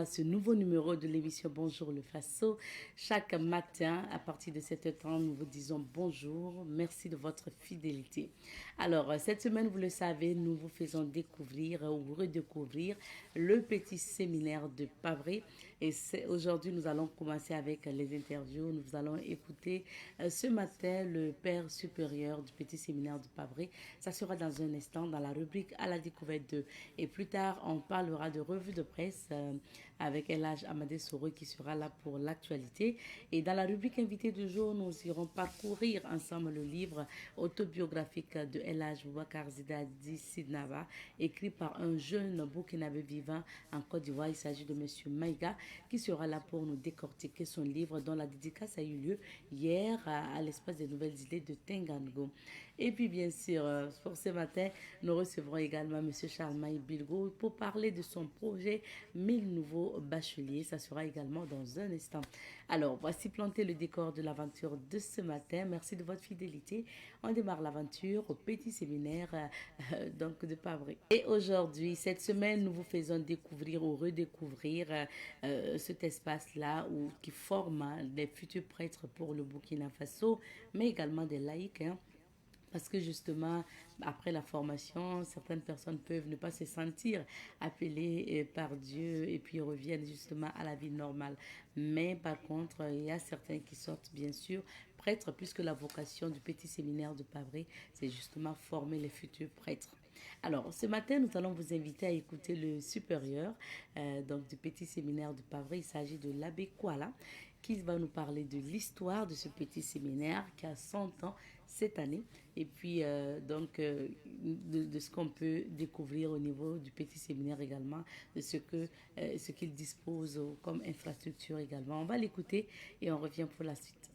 ce nouveau numéro de l'émission Bonjour le Faso. Chaque matin, à partir de 7h30, nous vous disons bonjour. Merci de votre fidélité. Alors, cette semaine, vous le savez, nous vous faisons découvrir ou redécouvrir le petit séminaire de Pavré. Et aujourd'hui, nous allons commencer avec les interviews. Nous allons écouter ce matin le père supérieur du petit séminaire de Pavré. Ça sera dans un instant dans la rubrique à la découverte de. Et plus tard, on parlera de revue de presse avec El Hadj Amadé Soro qui sera là pour l'actualité. Et dans la rubrique invité du jour, nous irons parcourir ensemble le livre autobiographique de El Hadj Boubacar Zidadi Sidnaba, écrit par un jeune Burkinabé vivant en Côte d'Ivoire. Il s'agit de M. Maïga qui sera là pour nous décortiquer son livre dont la dédicace a eu lieu hier à l'espace des nouvelles idées de Tengango. Et puis bien sûr, pour ce matin, nous recevrons également M. Charles-Maï Bilgo pour parler de son projet 1000 nouveaux bacheliers. Ça sera également dans un instant. Alors, voici planter le décor de l'aventure de ce matin. Merci de votre fidélité. On démarre l'aventure au petit séminaire donc de Pavré. Et aujourd'hui, cette semaine, nous vous faisons découvrir ou redécouvrir cet espace-là qui forme des futurs prêtres pour le Burkina Faso, mais également des laïcs. Parce que justement, après la formation, certaines personnes peuvent ne pas se sentir appelées par Dieu et puis reviennent justement à la vie normale. Mais par contre, il y a certains qui sortent bien sûr prêtres, puisque la vocation du petit séminaire de Pavré, c'est justement former les futurs prêtres. Alors, ce matin, nous allons vous inviter à écouter le supérieur donc du petit séminaire de Pavré. Il s'agit de l'abbé Kouala, qui va nous parler de l'histoire de ce petit séminaire qui a 100 ans cette année. Et puis, de ce qu'on peut découvrir au niveau du petit séminaire également, de ce qu'il dispose comme infrastructure également. On va l'écouter et on revient pour la suite.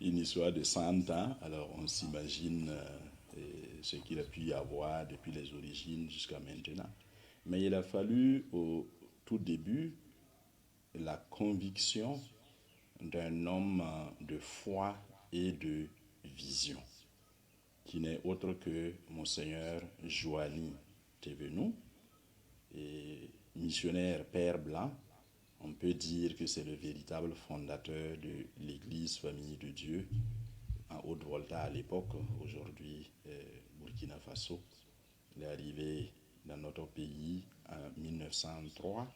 Une histoire de 100 ans, alors on s'imagine ce qu'il a pu y avoir depuis les origines jusqu'à maintenant. Mais il a fallu au tout début la conviction d'un homme de foi et de vision, qui n'est autre que Monseigneur Joali Thévenoud, et missionnaire père blanc. On peut dire que c'est le véritable fondateur de l'Église Famille de Dieu en Haute-Volta à l'époque, aujourd'hui Burkina Faso. Il est arrivé dans notre pays en 1903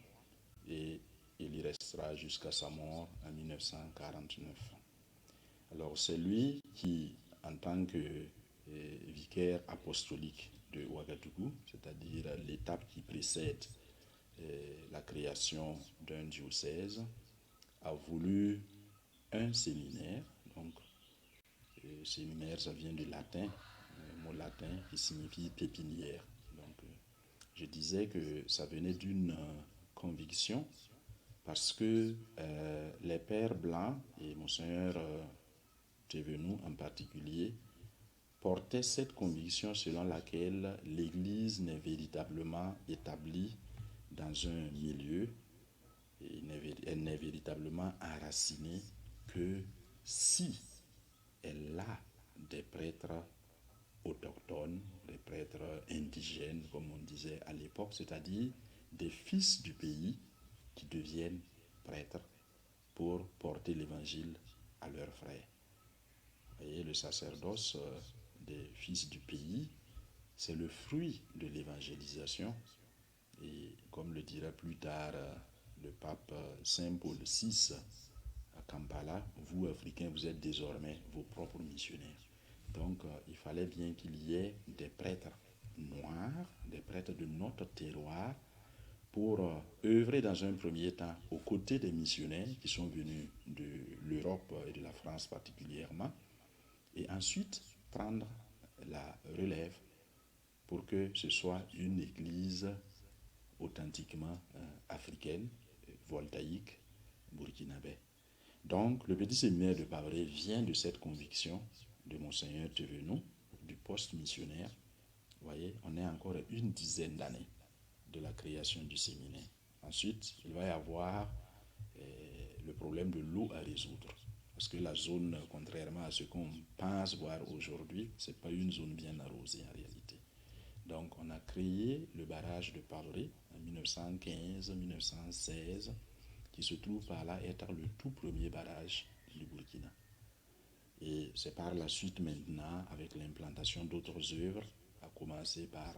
et il y restera jusqu'à sa mort en 1949. Alors c'est lui qui, en tant que vicaire apostolique de Ouagadougou, c'est-à-dire l'étape qui précède la création d'un diocèse, a voulu un séminaire. Donc, séminaire, ça vient du latin, un mot latin qui signifie pépinière. Donc, je disais que ça venait d'une conviction, parce que les pères blancs, et Monseigneur Thévenoud en particulier, portaient cette conviction selon laquelle l'Église n'est véritablement établie dans un milieu, et elle n'est véritablement enracinée que si elle a des prêtres autochtones, des prêtres indigènes, comme on disait à l'époque, c'est-à-dire des fils du pays qui deviennent prêtres pour porter l'évangile à leurs frères. Vous voyez, le sacerdoce des fils du pays, c'est le fruit de l'évangélisation. Et comme le dira plus tard le pape Saint Paul VI à Kampala, vous, Africains, vous êtes désormais vos propres missionnaires. Donc, il fallait bien qu'il y ait des prêtres noirs, des prêtres de notre terroir, pour œuvrer dans un premier temps aux côtés des missionnaires qui sont venus de l'Europe et de la France particulièrement, et ensuite prendre la relève pour que ce soit une église authentiquement africaine, voltaïque, burkinabé. Donc, le petit séminaire de Pavré vient de cette conviction de Monseigneur Thévenoud, du poste missionnaire. Vous voyez, on est encore à une dizaine d'années de la création du séminaire. Ensuite, il va y avoir le problème de l'eau à résoudre. Parce que la zone, contrairement à ce qu'on pense voir aujourd'hui, ce n'est pas une zone bien arrosée en réalité. Donc, on a créé le barrage de Pabré en 1915-1916, qui se trouve par là être le tout premier barrage du Burkina. Et c'est par la suite maintenant, avec l'implantation d'autres œuvres, à commencer par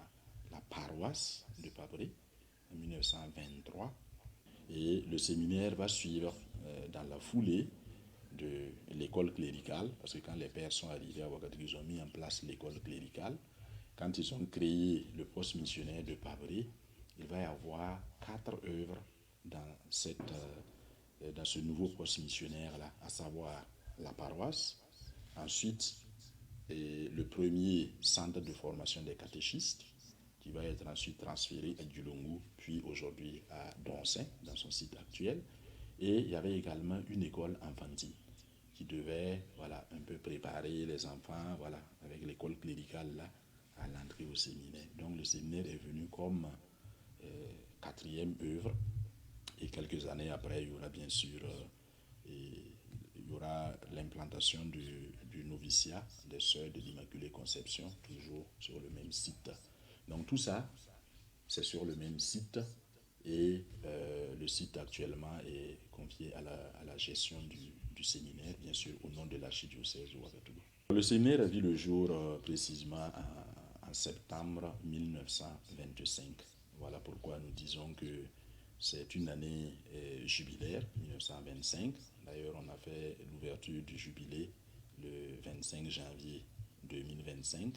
la paroisse de Pabré en 1923. Et le séminaire va suivre dans la foulée de l'école cléricale, parce que quand les pères sont arrivés à Ouagadougou, ils ont mis en place l'école cléricale. Quand ils ont créé le poste missionnaire de Pabré, il va y avoir 4 œuvres dans ce nouveau poste missionnaire-là, à savoir la paroisse, ensuite le premier centre de formation des catéchistes, qui va être ensuite transféré à Dulongo, puis aujourd'hui à Doncin, dans son site actuel. Et il y avait également une école enfantine qui devait un peu préparer les enfants avec l'école cléricale là, à l'entrée au séminaire. Donc le séminaire est venu comme 4e œuvre. Et quelques années après, il y aura bien sûr l'implantation du noviciat des Sœurs de l'Immaculée Conception, toujours sur le même site. Donc tout ça, c'est sur le même site et le site actuellement est confié à la gestion du séminaire, bien sûr, au nom de l'archidiocèse de Ouagadougou. Le séminaire a vu le jour précisément en septembre 1925. Voilà pourquoi nous disons que c'est une année jubilaire, 1925. D'ailleurs, on a fait l'ouverture du jubilé le 25 janvier 2025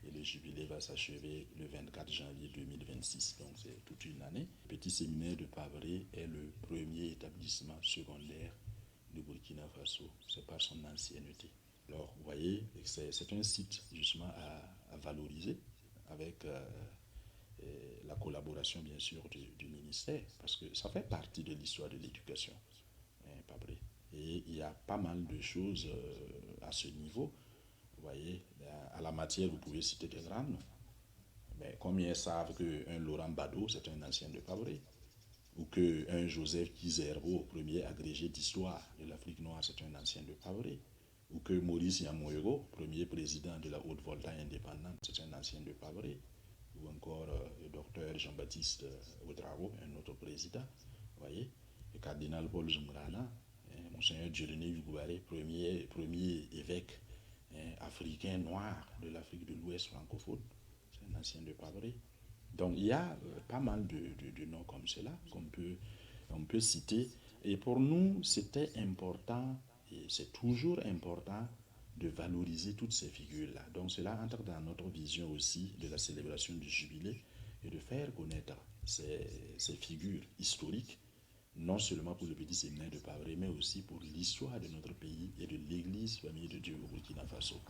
et le jubilé va s'achever le 24 janvier 2026. Donc, c'est toute une année. Le petit séminaire de Pabré est le premier établissement secondaire du Burkina Faso. C'est par son ancienneté. Alors, vous voyez, c'est un site justement à valoriser avec la collaboration, bien sûr, du ministère, parce que ça fait partie de l'histoire de l'éducation, Pabré. Et il y a pas mal de choses à ce niveau. Vous voyez, à la matière, vous pouvez citer des grands noms. Mais combien savent qu'un Laurent Bado, c'est un ancien de Pabré, ou qu'un Joseph Kizerbo, premier agrégé d'histoire de l'Afrique noire, c'est un ancien de Pabré, ou que Maurice Yamoyego, premier président de la Haute-Volta indépendante, c'est un ancien de Pabré, ou encore le docteur Jean-Baptiste Ouedraogo, un autre président, vous voyez, le cardinal Paul Zumrana, Monseigneur Dieudonné Yugoubaré, premier évêque africain noir de l'Afrique de l'Ouest francophone, c'est un ancien de Pabré. Donc il y a pas mal de noms comme cela qu'on peut citer. Et pour nous, c'était important, et c'est toujours important, de valoriser toutes ces figures-là. Donc cela entre dans notre vision aussi de la célébration du jubilé et de faire connaître ces figures historiques, non seulement pour le petit séminaire de Pabré, mais aussi pour l'histoire de notre pays et de l'Église Famille de Dieu au Burkina Faso.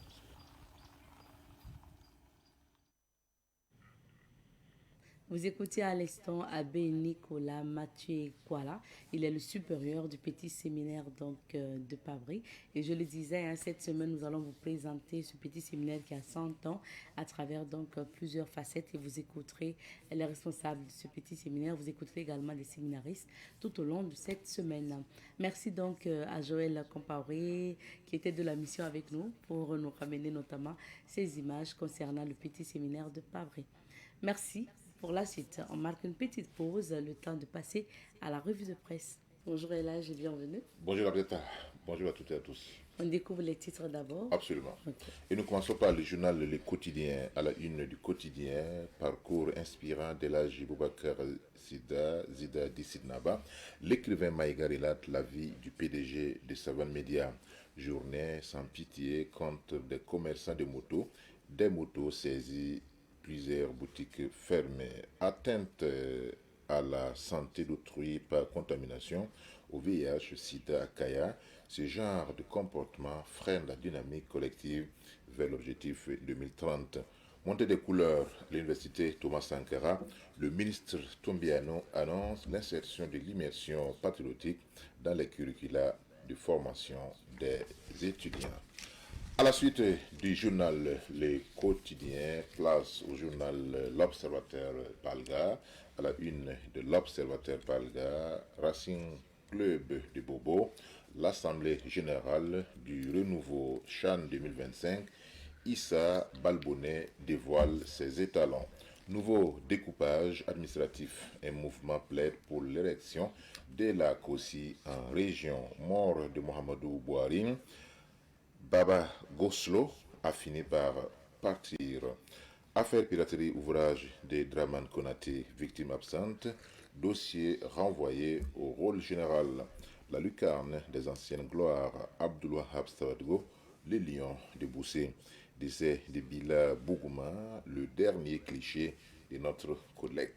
Vous écoutez à l'instant Abbé Nicolas Mathieu Kwala. Il est le supérieur du petit séminaire de Pabré. Et je le disais, cette semaine, nous allons vous présenter ce petit séminaire qui a 100 ans à travers plusieurs facettes. Et vous écouterez les responsables de ce petit séminaire. Vous écouterez également les séminaristes tout au long de cette semaine. Merci donc à Joël Compaoré qui était de la mission avec nous pour nous ramener notamment ces images concernant le petit séminaire de Pabré. Merci. Pour la suite, on marque une petite pause, le temps de passer à la revue de presse. Bonjour Elage et bienvenue. Bonjour Abrieta, bonjour à toutes et à tous. On découvre les titres d'abord. Absolument. Okay. Et nous commençons par le journal Le Quotidien, à la une du quotidien, parcours inspirant d'Elhaji Boubacar Zida Dissidnaba. L'écrivain Maïga relate la vie du PDG de Savan Media. Journée sans pitié contre des commerçants de motos, des motos saisies, plusieurs boutiques fermées, atteinte à la santé d'autrui par contamination au VIH, SIDA, Kaya. Ce genre de comportement freine la dynamique collective vers l'objectif 2030. Montée des couleurs, l'université Thomas Sankara, le ministre Tombiano annonce l'insertion de l'immersion patriotique dans les curricula de formation des étudiants. À la suite du journal Le Quotidien, place au journal L'Observateur Palga. À la une de L'Observateur Palga, Racing Club de Bobo, l'Assemblée Générale du Renouveau Chan 2025, Issa Balbonnet dévoile ses étalons. Nouveau découpage administratif. Un mouvement plaide pour l'élection de la Kossi en région. Mort de Mohamedou Bouhari. Baba Goslo a fini par partir. Affaire piraterie, ouvrage de Draman Konaté, victime absente. Dossier renvoyé au rôle général. La lucarne des anciennes gloires. Abdulwahab Stawadgo, les lions de Boussé. Décès de Bila Bougouma, le dernier cliché de notre collègue.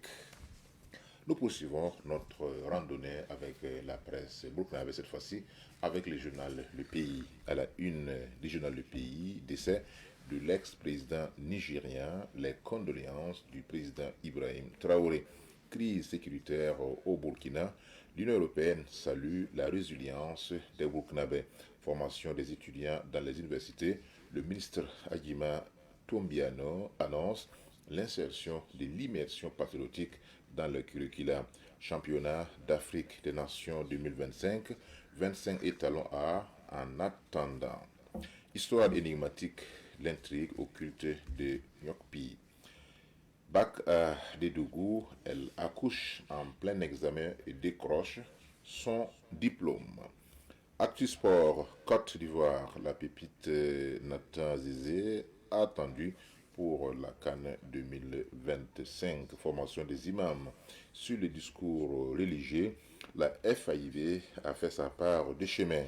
Nous poursuivons notre randonnée avec la presse burkinabé cette fois-ci, avec le journal Le Pays. À la une du journal Le Pays, décès de l'ex-président nigérien, les condoléances du président Ibrahim Traoré. Crise sécuritaire au Burkina, l'Union européenne salue la résilience des Burkinabés. Formation des étudiants dans les universités, le ministre Agima Tombiano annonce l'insertion de l'immersion patriotique dans le curricula. Championnat d'Afrique des Nations 2025, 25 étalons A en attendant. Histoire énigmatique, l'intrigue occulte de Nyokpi. Bac à Dédougou, elle accouche en plein examen et décroche son diplôme. Actu Sport, Côte d'Ivoire, la pépite Nathan Zizé attendue pour la Cannes 2025. Formation des imams sur le discours religieux, la FAIV a fait sa part de chemin.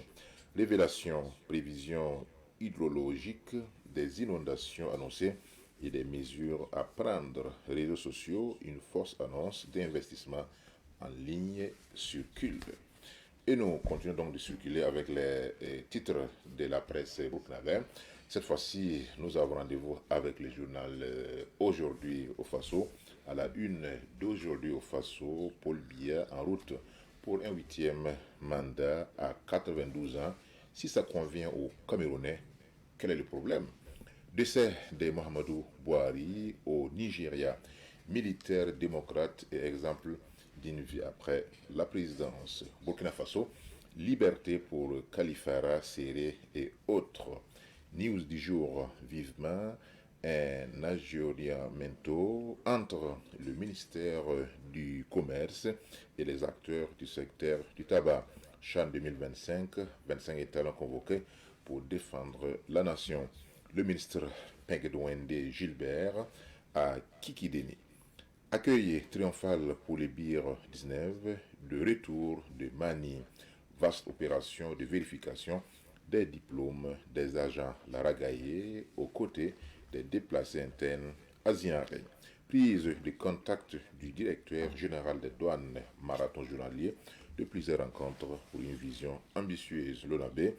Révélation, prévision hydrologique, des inondations annoncées et des mesures à prendre. Réseaux sociaux, une force annonce d'investissement en ligne circule. Et nous continuons donc de circuler avec les titres de la presse burkinabé. Cette fois-ci, nous avons rendez-vous avec le journal Aujourd'hui au Faso. À la une d'Aujourd'hui au Faso, Paul Biya en route pour un 8e mandat à 92 ans. Si ça convient aux Camerounais, quel est le problème? Décès de Mohamedou Bouhari au Nigeria, militaire démocrate et exemple d'une vie après la présidence. Burkina Faso, liberté pour Kalifara, Séré et autres. News du jour, vivement un aggiornamento entre le ministère du Commerce et les acteurs du secteur du tabac. Chan 2025, 25 étalons convoqués pour défendre la nation. Le ministre Pengedouende Gilbert à Kikideni. Accueil triomphal pour les BIR 19, de retour de Mani. Vaste opération de vérification des diplômes des agents Laragaye aux côtés des déplacés internes asiatiques. Prise de contact du directeur général des douanes, marathon journalier, de plusieurs rencontres pour une vision ambitieuse. L'ONAB,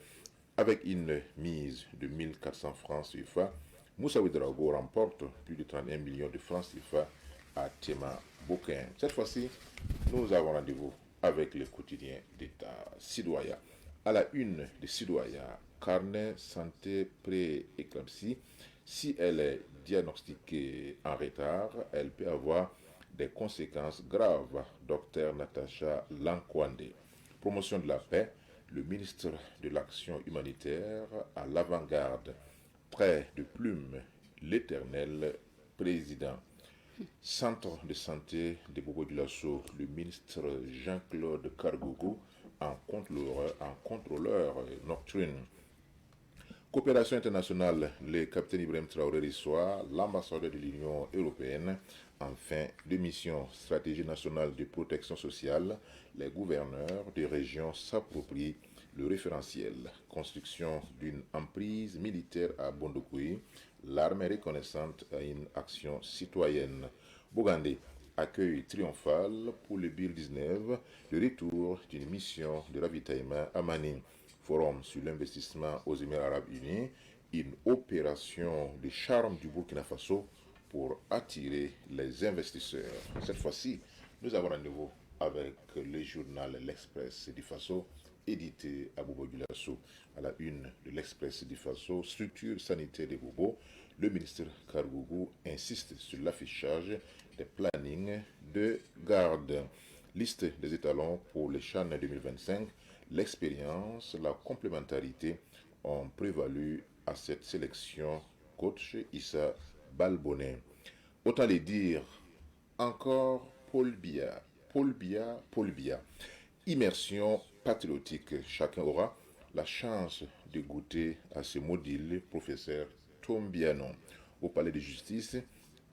avec une mise de 1400 francs CFA, Moussa Ouedraogo remporte plus de 31 millions de francs CFA à Tema Bokin. Cette fois-ci, nous avons rendez-vous avec le quotidien d'État Sidoya. À la une de Sidoya, carnet santé pré-éclampsie. Si elle est diagnostiquée en retard, elle peut avoir des conséquences graves. Docteur Natacha Lankwande. Promotion de la paix, le ministre de l'Action humanitaire à l'avant-garde. Près de plume, l'éternel président. Centre de santé de Bobo Dioulasso, le ministre Jean-Claude Cargougou en contrôleur nocturne. Coopération internationale, le capitaine Ibrahim Traoré reçoit l'ambassadeur de l'Union européenne en fin de mission. Stratégie nationale de protection sociale, les gouverneurs des régions s'approprient le référentiel. Construction d'une emprise militaire à Bondokoui, l'armée reconnaissante à une action citoyenne. Bogandé, accueil triomphal pour le BIR 19, le retour d'une mission de ravitaillement à Mani. Forum sur l'investissement aux Émirats arabes unis, une opération de charme du Burkina Faso pour attirer les investisseurs. Cette fois-ci, nous avons rendez-vous avec le journal L'Express du Faso, édité à Bobo Dioulasso. À la une de l'Express du Faso, structure sanitaire des Bobo, le ministre Kargougou insiste sur l'affichage des plannings de garde. Liste des étalons pour les CHAN 2025. L'expérience, la complémentarité ont prévalu à cette sélection. Coach Issa Balbonet. Autant les dire encore Paul Biya. Paul Biya, Paul Biya. Immersion patriotique. Chacun aura la chance de goûter à ce module professeur Tombiano. Au palais de justice,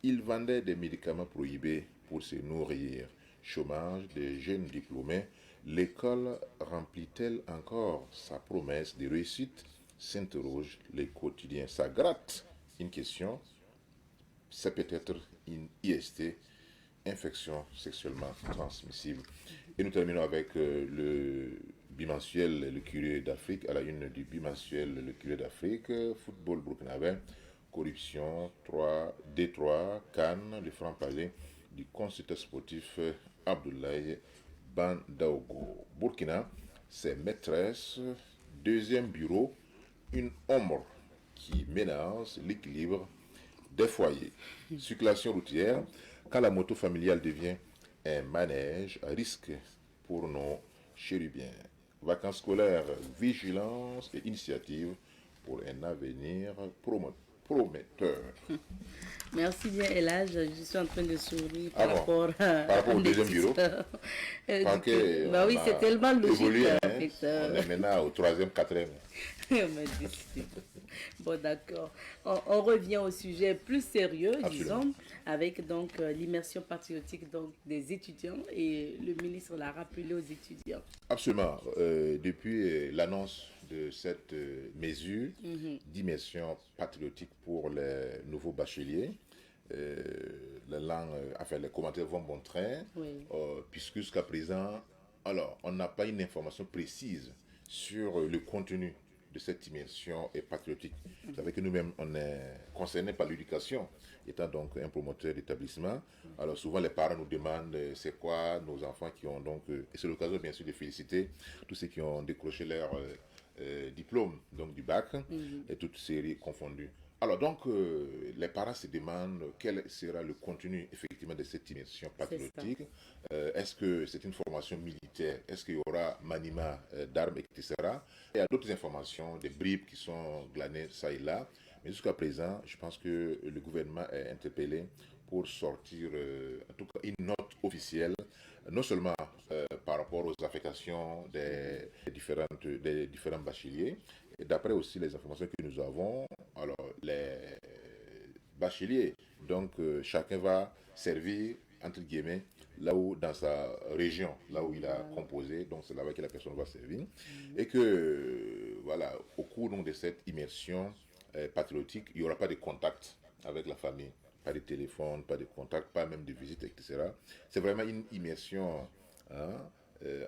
il vendait des médicaments prohibés pour se nourrir. Chômage des jeunes diplômés, l'école remplit-elle encore sa promesse de réussite, s'interroge les quotidiens. Ça gratte une question, c'est peut-être une IST, infection sexuellement transmissible. Et nous terminons avec le bimensuel Le Curé d'Afrique, à la une du bimensuel Le Curé d'Afrique, football burkinabé, corruption, Détroit, Cannes, le franc-parler du consultant sportif Abdoulaye Bandaogo. Burkina, ses maîtresses, deuxième bureau, une ombre qui menace l'équilibre des foyers. Circulation routière, quand la moto familiale devient un manège à risque pour nos chéribiens. Vacances scolaires, vigilance et initiative pour un avenir prometteur. Merci bien, Elage. Je suis en train de sourire Ah par bon, rapport à par rapport au un deuxième des bureau. titres. Parce que Bah oui, on c'est a tellement logique. évolué, en hein. fait, On est maintenant au troisième, quatrième. On m'a décidé. Bon, d'accord. On revient au sujet plus sérieux, Absolument. disons, avec donc l'immersion patriotique donc, des étudiants, et le ministre l'a rappelé aux étudiants. Absolument. Depuis l'annonce de cette mesure d'immersion patriotique pour les nouveaux bacheliers, les commentaires vont bon train, Oui. puisque jusqu'à présent, alors, on n'a pas une information précise sur le contenu de cette immersion patriotique. Vous savez que nous-mêmes, on est concernés par l'éducation, étant donc un promoteur d'établissement. Alors souvent, les parents nous demandent c'est quoi nos enfants qui ont donc... et c'est l'occasion, bien sûr, de féliciter tous ceux qui ont décroché leur diplôme, donc du bac, et toutes séries confondues. Alors donc, les parents se demandent quel sera le contenu effectivement de cette immersion patriotique. Est-ce que c'est une formation militaire? Est-ce qu'il y aura maniement d'armes, etc. Il y a d'autres informations, des bribes qui sont glanées ça et là. Mais jusqu'à présent, je pense que le gouvernement est interpellé pour sortir en tout cas une note officielle, non seulement par rapport aux affectations des différents bacheliers, et d'après aussi les informations que nous avons, alors les bacheliers, donc chacun va servir, entre guillemets, là où, dans sa région, là où il a composé, donc c'est là-bas que la personne va servir, et que, voilà, au cours donc, de cette immersion patriotique, il n'y aura pas de contact avec la famille, pas de téléphone, pas de contact, pas même de visite, etc. C'est vraiment une immersion, hein,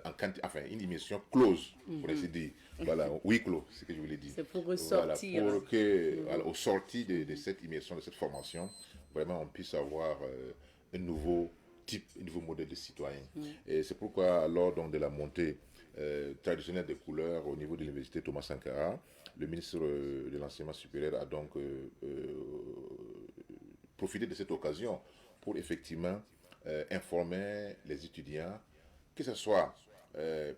enfin, une immersion close, pour ainsi dire. Voilà, huis clos, c'est ce que je voulais dire. C'est pour ressortir. Voilà, pour que, voilà, au sorti de cette immersion, de cette formation, vraiment on puisse avoir un nouveau type, un nouveau modèle de citoyen. Et c'est pourquoi, lors donc, de la montée traditionnelle des couleurs au niveau de l'université Thomas Sankara, le ministre de l'enseignement supérieur a donc profité de cette occasion pour effectivement informer les étudiants, que ce soit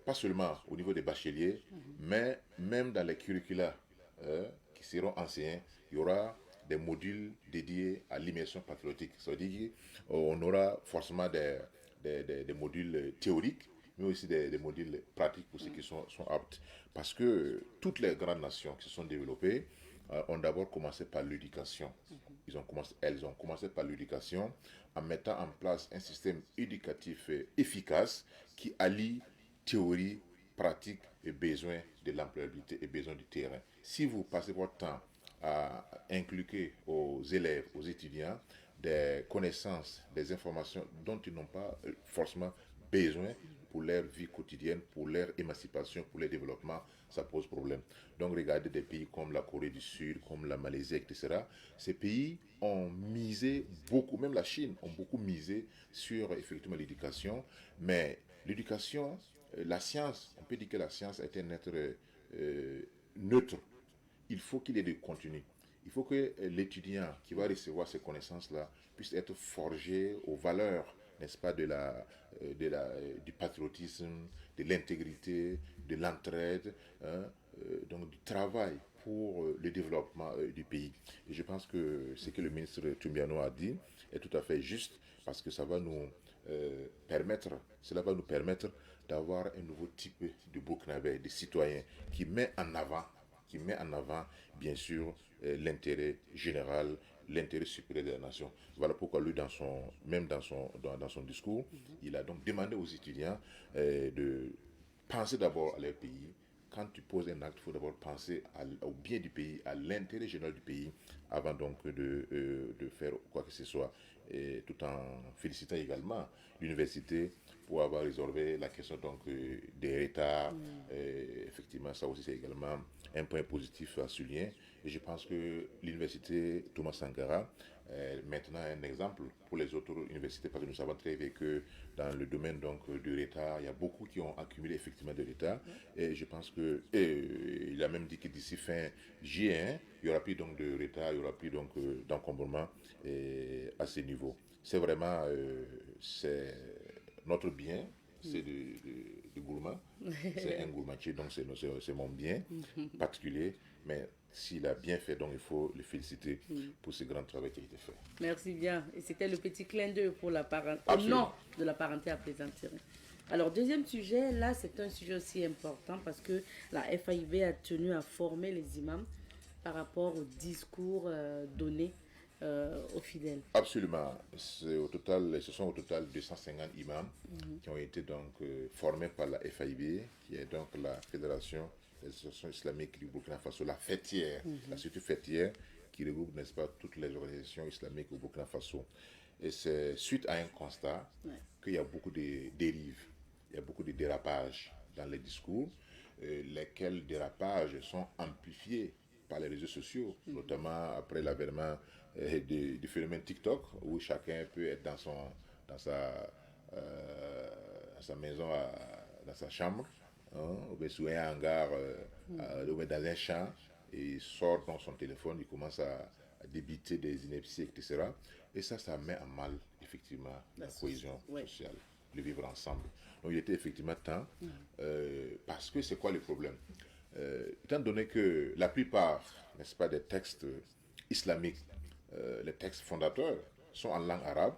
pas seulement au niveau des bacheliers, mais même dans les curricula qui seront enseignés, il y aura des modules dédiés à l'immersion patriotique. Ça veut dire qu'on aura forcément des modules théoriques, mais aussi des modules pratiques pour ceux qui sont aptes. Parce que toutes les grandes nations qui se sont développées ont d'abord commencé par l'éducation. Elles ont commencé par l'éducation en mettant en place un système éducatif efficace qui allie théorie, pratique et besoin de l'employabilité et besoin du terrain. Si vous passez votre temps à inculquer aux élèves, aux étudiants, des connaissances, des informations dont ils n'ont pas forcément besoin pour leur vie quotidienne, pour leur émancipation, pour leur développement, ça pose problème. Donc regardez des pays comme la Corée du Sud, comme la Malaisie, etc. Ces pays ont misé beaucoup, même la Chine, ont beaucoup misé sur effectivement l'éducation, mais l'éducation, la science, on peut dire que la science est un être neutre. Il faut qu'il y ait du contenu. Il faut que l'étudiant qui va recevoir ces connaissances-là puisse être forgé aux valeurs, n'est-ce pas, du patriotisme, de l'intégrité, de l'entraide, hein, donc du travail pour le développement du pays. Et je pense que ce que le ministre Tumbiano a dit est tout à fait juste parce que ça va nous cela va nous permettre d'avoir un nouveau type de Burkinabé, de citoyens qui met en avant, bien sûr, l'intérêt général, l'intérêt supérieur de la nation. Voilà pourquoi lui, dans son discours, il a donc demandé aux étudiants de penser d'abord à leur pays. Quand tu poses un acte, il faut d'abord penser au bien du pays, à l'intérêt général du pays, avant donc de faire quoi que ce soit, et tout en félicitant également l'université pour avoir résolvé la question donc des retards. Effectivement, ça aussi c'est également un point positif à souligner. Et je pense que l'université Thomas Sankara est maintenant un exemple pour les autres universités parce que nous savons très bien que dans le domaine donc du retard, il y a beaucoup qui ont accumulé effectivement de retard. Et je pense que il a même dit que d'ici fin juillet, il y aura plus donc de retard, il y aura plus donc d'encombrement à ce niveau. C'est vraiment c'est notre bien, c'est de gourmand, c'est un gourmandier, donc c'est mon bien particulier, mais s'il a bien fait, donc il faut le féliciter pour ce grand travail qui a été fait. Merci bien. Et c'était le petit clin d'œil pour la parenté, au Absolument. nom de la parenté à plaisanterie. Alors, deuxième sujet, là, c'est un sujet aussi important parce que la FAIB a tenu à former les imams par rapport au discours donné aux fidèles. Absolument. Ce sont au total 250 imams qui ont été donc formés par la FAIB, qui est donc la Fédération des associations islamiques du Burkina Faso, la fêtière, la structure fêtière qui regroupe, n'est-ce pas, toutes les organisations islamiques au Burkina Faso. Et c'est suite à un constat qu'il y a beaucoup de dérives, il y a beaucoup de dérapages dans les discours, lesquels dérapages sont amplifiés par les réseaux sociaux, notamment après l'avènement du phénomène TikTok, où chacun peut être dans sa maison, dans sa chambre, ou bien sous un hangar, ou bien dans un champ, et il sort dans son téléphone, il commence à débiter des inepties, etc. Et ça met en mal, effectivement, la cohésion sociale, le vivre ensemble. Donc il était effectivement temps, parce que c'est quoi le problème? Étant donné que la plupart, n'est-ce pas, des textes islamiques, les textes fondateurs, sont en langue arabe,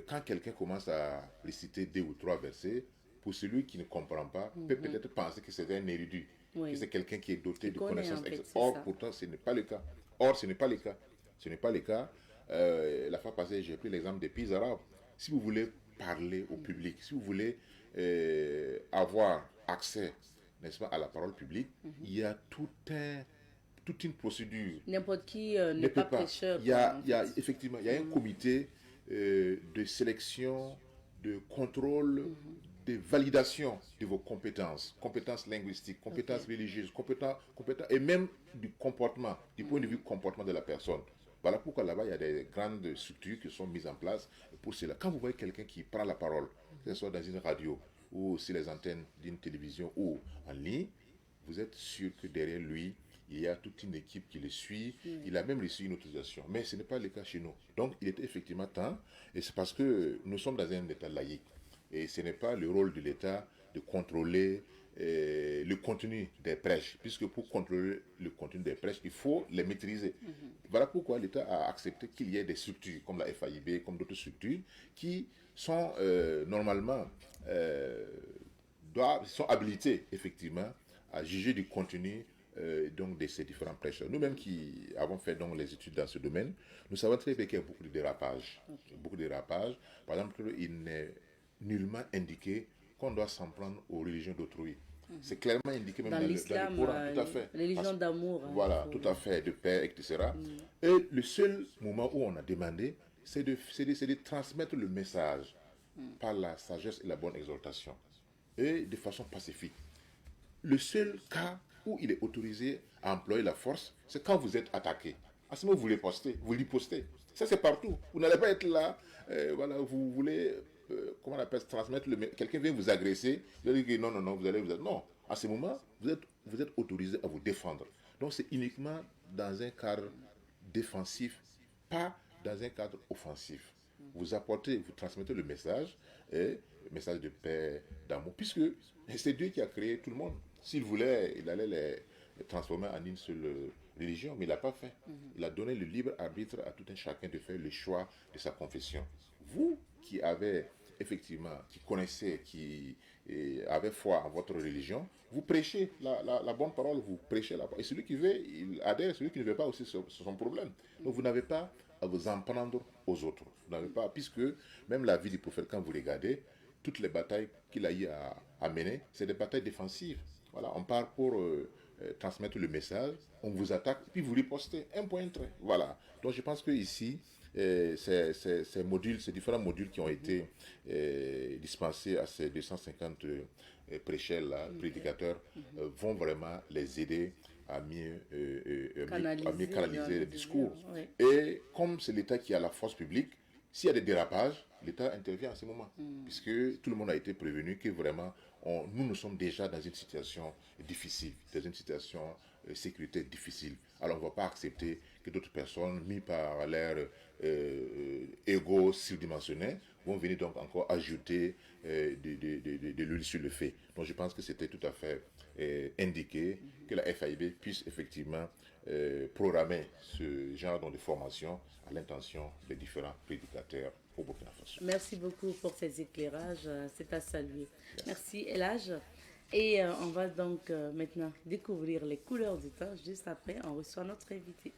quand quelqu'un commence à réciter 2 ou 3 versets, pour celui qui ne comprend pas, peut peut-être penser que c'est un érudit, que c'est quelqu'un qui est doté de connaissances. Or, pourtant, ce n'est pas le cas. Ce n'est pas le cas. Ce n'est pas le cas. La fois passée, j'ai pris l'exemple des pays arabes. Si vous voulez parler au public, si vous voulez avoir accès, n'est-ce pas, à la parole publique, il y a toute une procédure. N'importe qui n'est pas prêcheur. Effectivement, il y a un comité de sélection, de contrôle, de validation de vos compétences linguistiques, compétences religieuses, compétences, et même du comportement, du point de vue comportement de la personne. Voilà pourquoi là-bas, il y a des grandes structures qui sont mises en place pour cela. Quand vous voyez quelqu'un qui prend la parole, que ce soit dans une radio ou sur les antennes d'une télévision ou en ligne, vous êtes sûr que derrière lui, il y a toute une équipe qui le suit. Il a même reçu une autorisation. Mais ce n'est pas le cas chez nous. Donc, il était effectivement temps. Et c'est parce que nous sommes dans un État laïque. Et ce n'est pas le rôle de l'État de contrôler le contenu des prêches. Puisque pour contrôler le contenu des prêches, il faut les maîtriser. Voilà pourquoi l'État a accepté qu'il y ait des structures comme la FAIB, comme d'autres structures, qui sont normalement sont habilitées, effectivement, à juger du contenu donc de ces différents prêcheurs. Nous-mêmes qui avons fait donc les études dans ce domaine, nous savons très bien qu'il y a beaucoup de dérapages. Beaucoup de dérapages. Par exemple, il n'est nullement indiqué qu'on doit s'en prendre aux religions d'autrui. C'est clairement indiqué même dans le Coran, tout à fait. Religion d'amour. Voilà, tout à fait, de paix, etc. Et le seul moment où on a demandé, c'est de transmettre le message par la sagesse et la bonne exhortation, et de façon pacifique. Le seul cas où il est autorisé à employer la force, c'est quand vous êtes attaqué. À ce moment, vous ripostez. Ça, c'est partout. Vous n'allez pas être là, voilà, vous voulez, comment on appelle, transmettre quelqu'un vient vous agresser, vous allez dire non, vous allez. Non, à ce moment, vous êtes autorisé à vous défendre. Donc, c'est uniquement dans un cadre défensif, pas dans un cadre offensif. Vous transmettez le message, le message de paix, d'amour, puisque c'est Dieu qui a créé tout le monde. S'il voulait, il allait les transformer en une seule religion, mais il l'a pas fait. Il a donné le libre arbitre à tout un chacun de faire le choix de sa confession. Vous qui avez effectivement, qui connaissez, qui avez foi en votre religion, vous prêchez la bonne parole, vous prêchez la parole. Et celui qui veut, il adhère, celui qui ne veut pas aussi, c'est son problème. Donc vous n'avez pas à vous en prendre aux autres. Vous n'avez pas, puisque même la vie du prophète, quand vous regardez, toutes les batailles qu'il a eu à mener, c'est des batailles défensives. Voilà, on part pour transmettre le message, on vous attaque, puis vous ripostez, un point, un trait. Voilà. Donc je pense que ici, ces modules, ces différents modules qui ont été dispensés à ces 250 prêcheurs-là, prédicateurs, vont vraiment les aider à mieux canaliser le discours. Oui. Et comme c'est l'État qui a la force publique, s'il y a des dérapages, l'État intervient à ce moment, puisque tout le monde a été prévenu que vraiment, nous sommes déjà dans une situation difficile, dans une situation sécurité difficile. Alors on ne va pas accepter que d'autres personnes, mis par leur ego surdimensionné, vont venir donc encore ajouter de l'huile sur le feu. Donc je pense que c'était tout à fait indiqué que la FAIB puisse effectivement programmer ce genre de formation à l'intention des différents prédicateurs au Burkina Faso. Merci beaucoup pour ces éclairages, c'est à saluer. Merci Elage. Et on va donc maintenant découvrir les couleurs du temps. Juste après, on reçoit notre invité.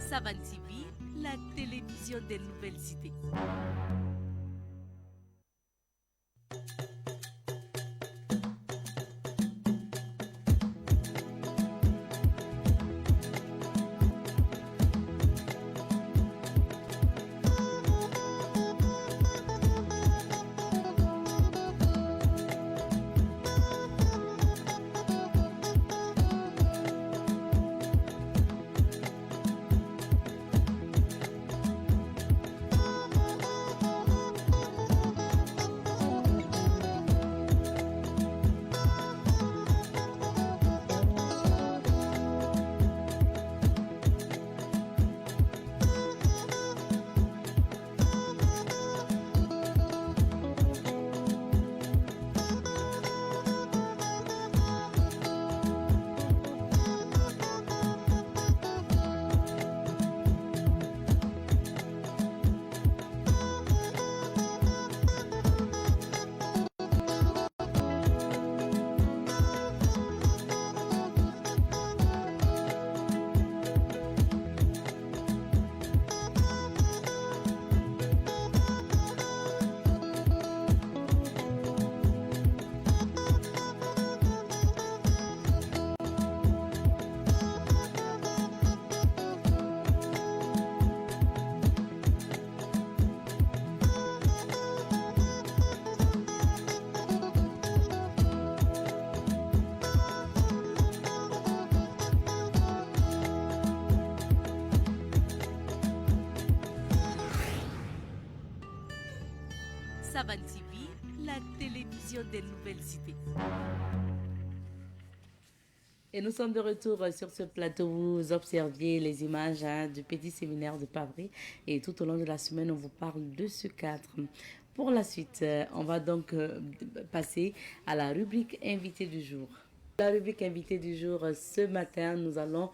Savane TV, la télévision des nouvelles idées. Savane TV, la télévision des nouvelles idées. Et nous sommes de retour sur ce plateau. Vous observiez les images du petit séminaire de Pavry. Et tout au long de la semaine, on vous parle de ce cadre. Pour la suite, on va donc passer à la rubrique invité du jour. La rubrique invité du jour, ce matin, nous allons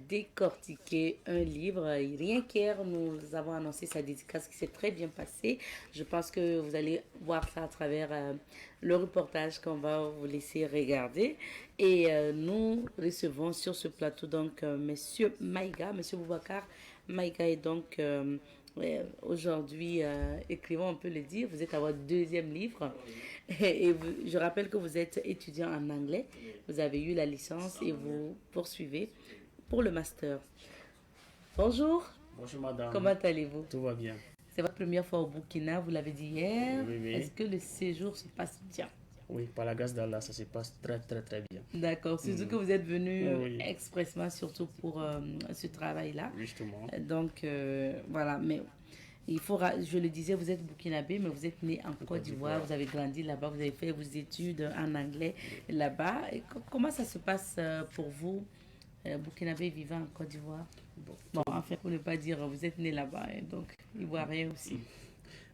décortiquer un livre. Rien qu'hier, nous avons annoncé sa dédicace qui s'est très bien passée. Je pense que vous allez voir ça à travers le reportage qu'on va vous laisser regarder. Et nous recevons sur ce plateau donc Monsieur Maïga, Monsieur Boubacar Maïga est donc aujourd'hui, écrivons, on peut le dire, vous êtes à votre deuxième livre. Et je rappelle que vous êtes étudiant en anglais, vous avez eu la licence et vous poursuivez pour le master. Bonjour. Bonjour madame. Comment allez-vous? Tout va bien. C'est votre première fois au Burkina, vous l'avez dit hier. Oui, oui. Est-ce que le séjour se passe bien? Oui, par la grâce d'Allah, ça se passe très très très bien. D'accord, surtout que vous êtes venu expressément surtout pour ce travail-là. Justement. Donc voilà, mais il faut, je le disais, vous êtes burkinabé, mais vous êtes né en Côte d'Ivoire, vous avez grandi là-bas, vous avez fait vos études en anglais là-bas. Comment ça se passe pour vous, burkinabé vivant en Côte d'Ivoire? Bon, en fait, pour ne pas dire, vous êtes né là-bas, donc ivoirien aussi.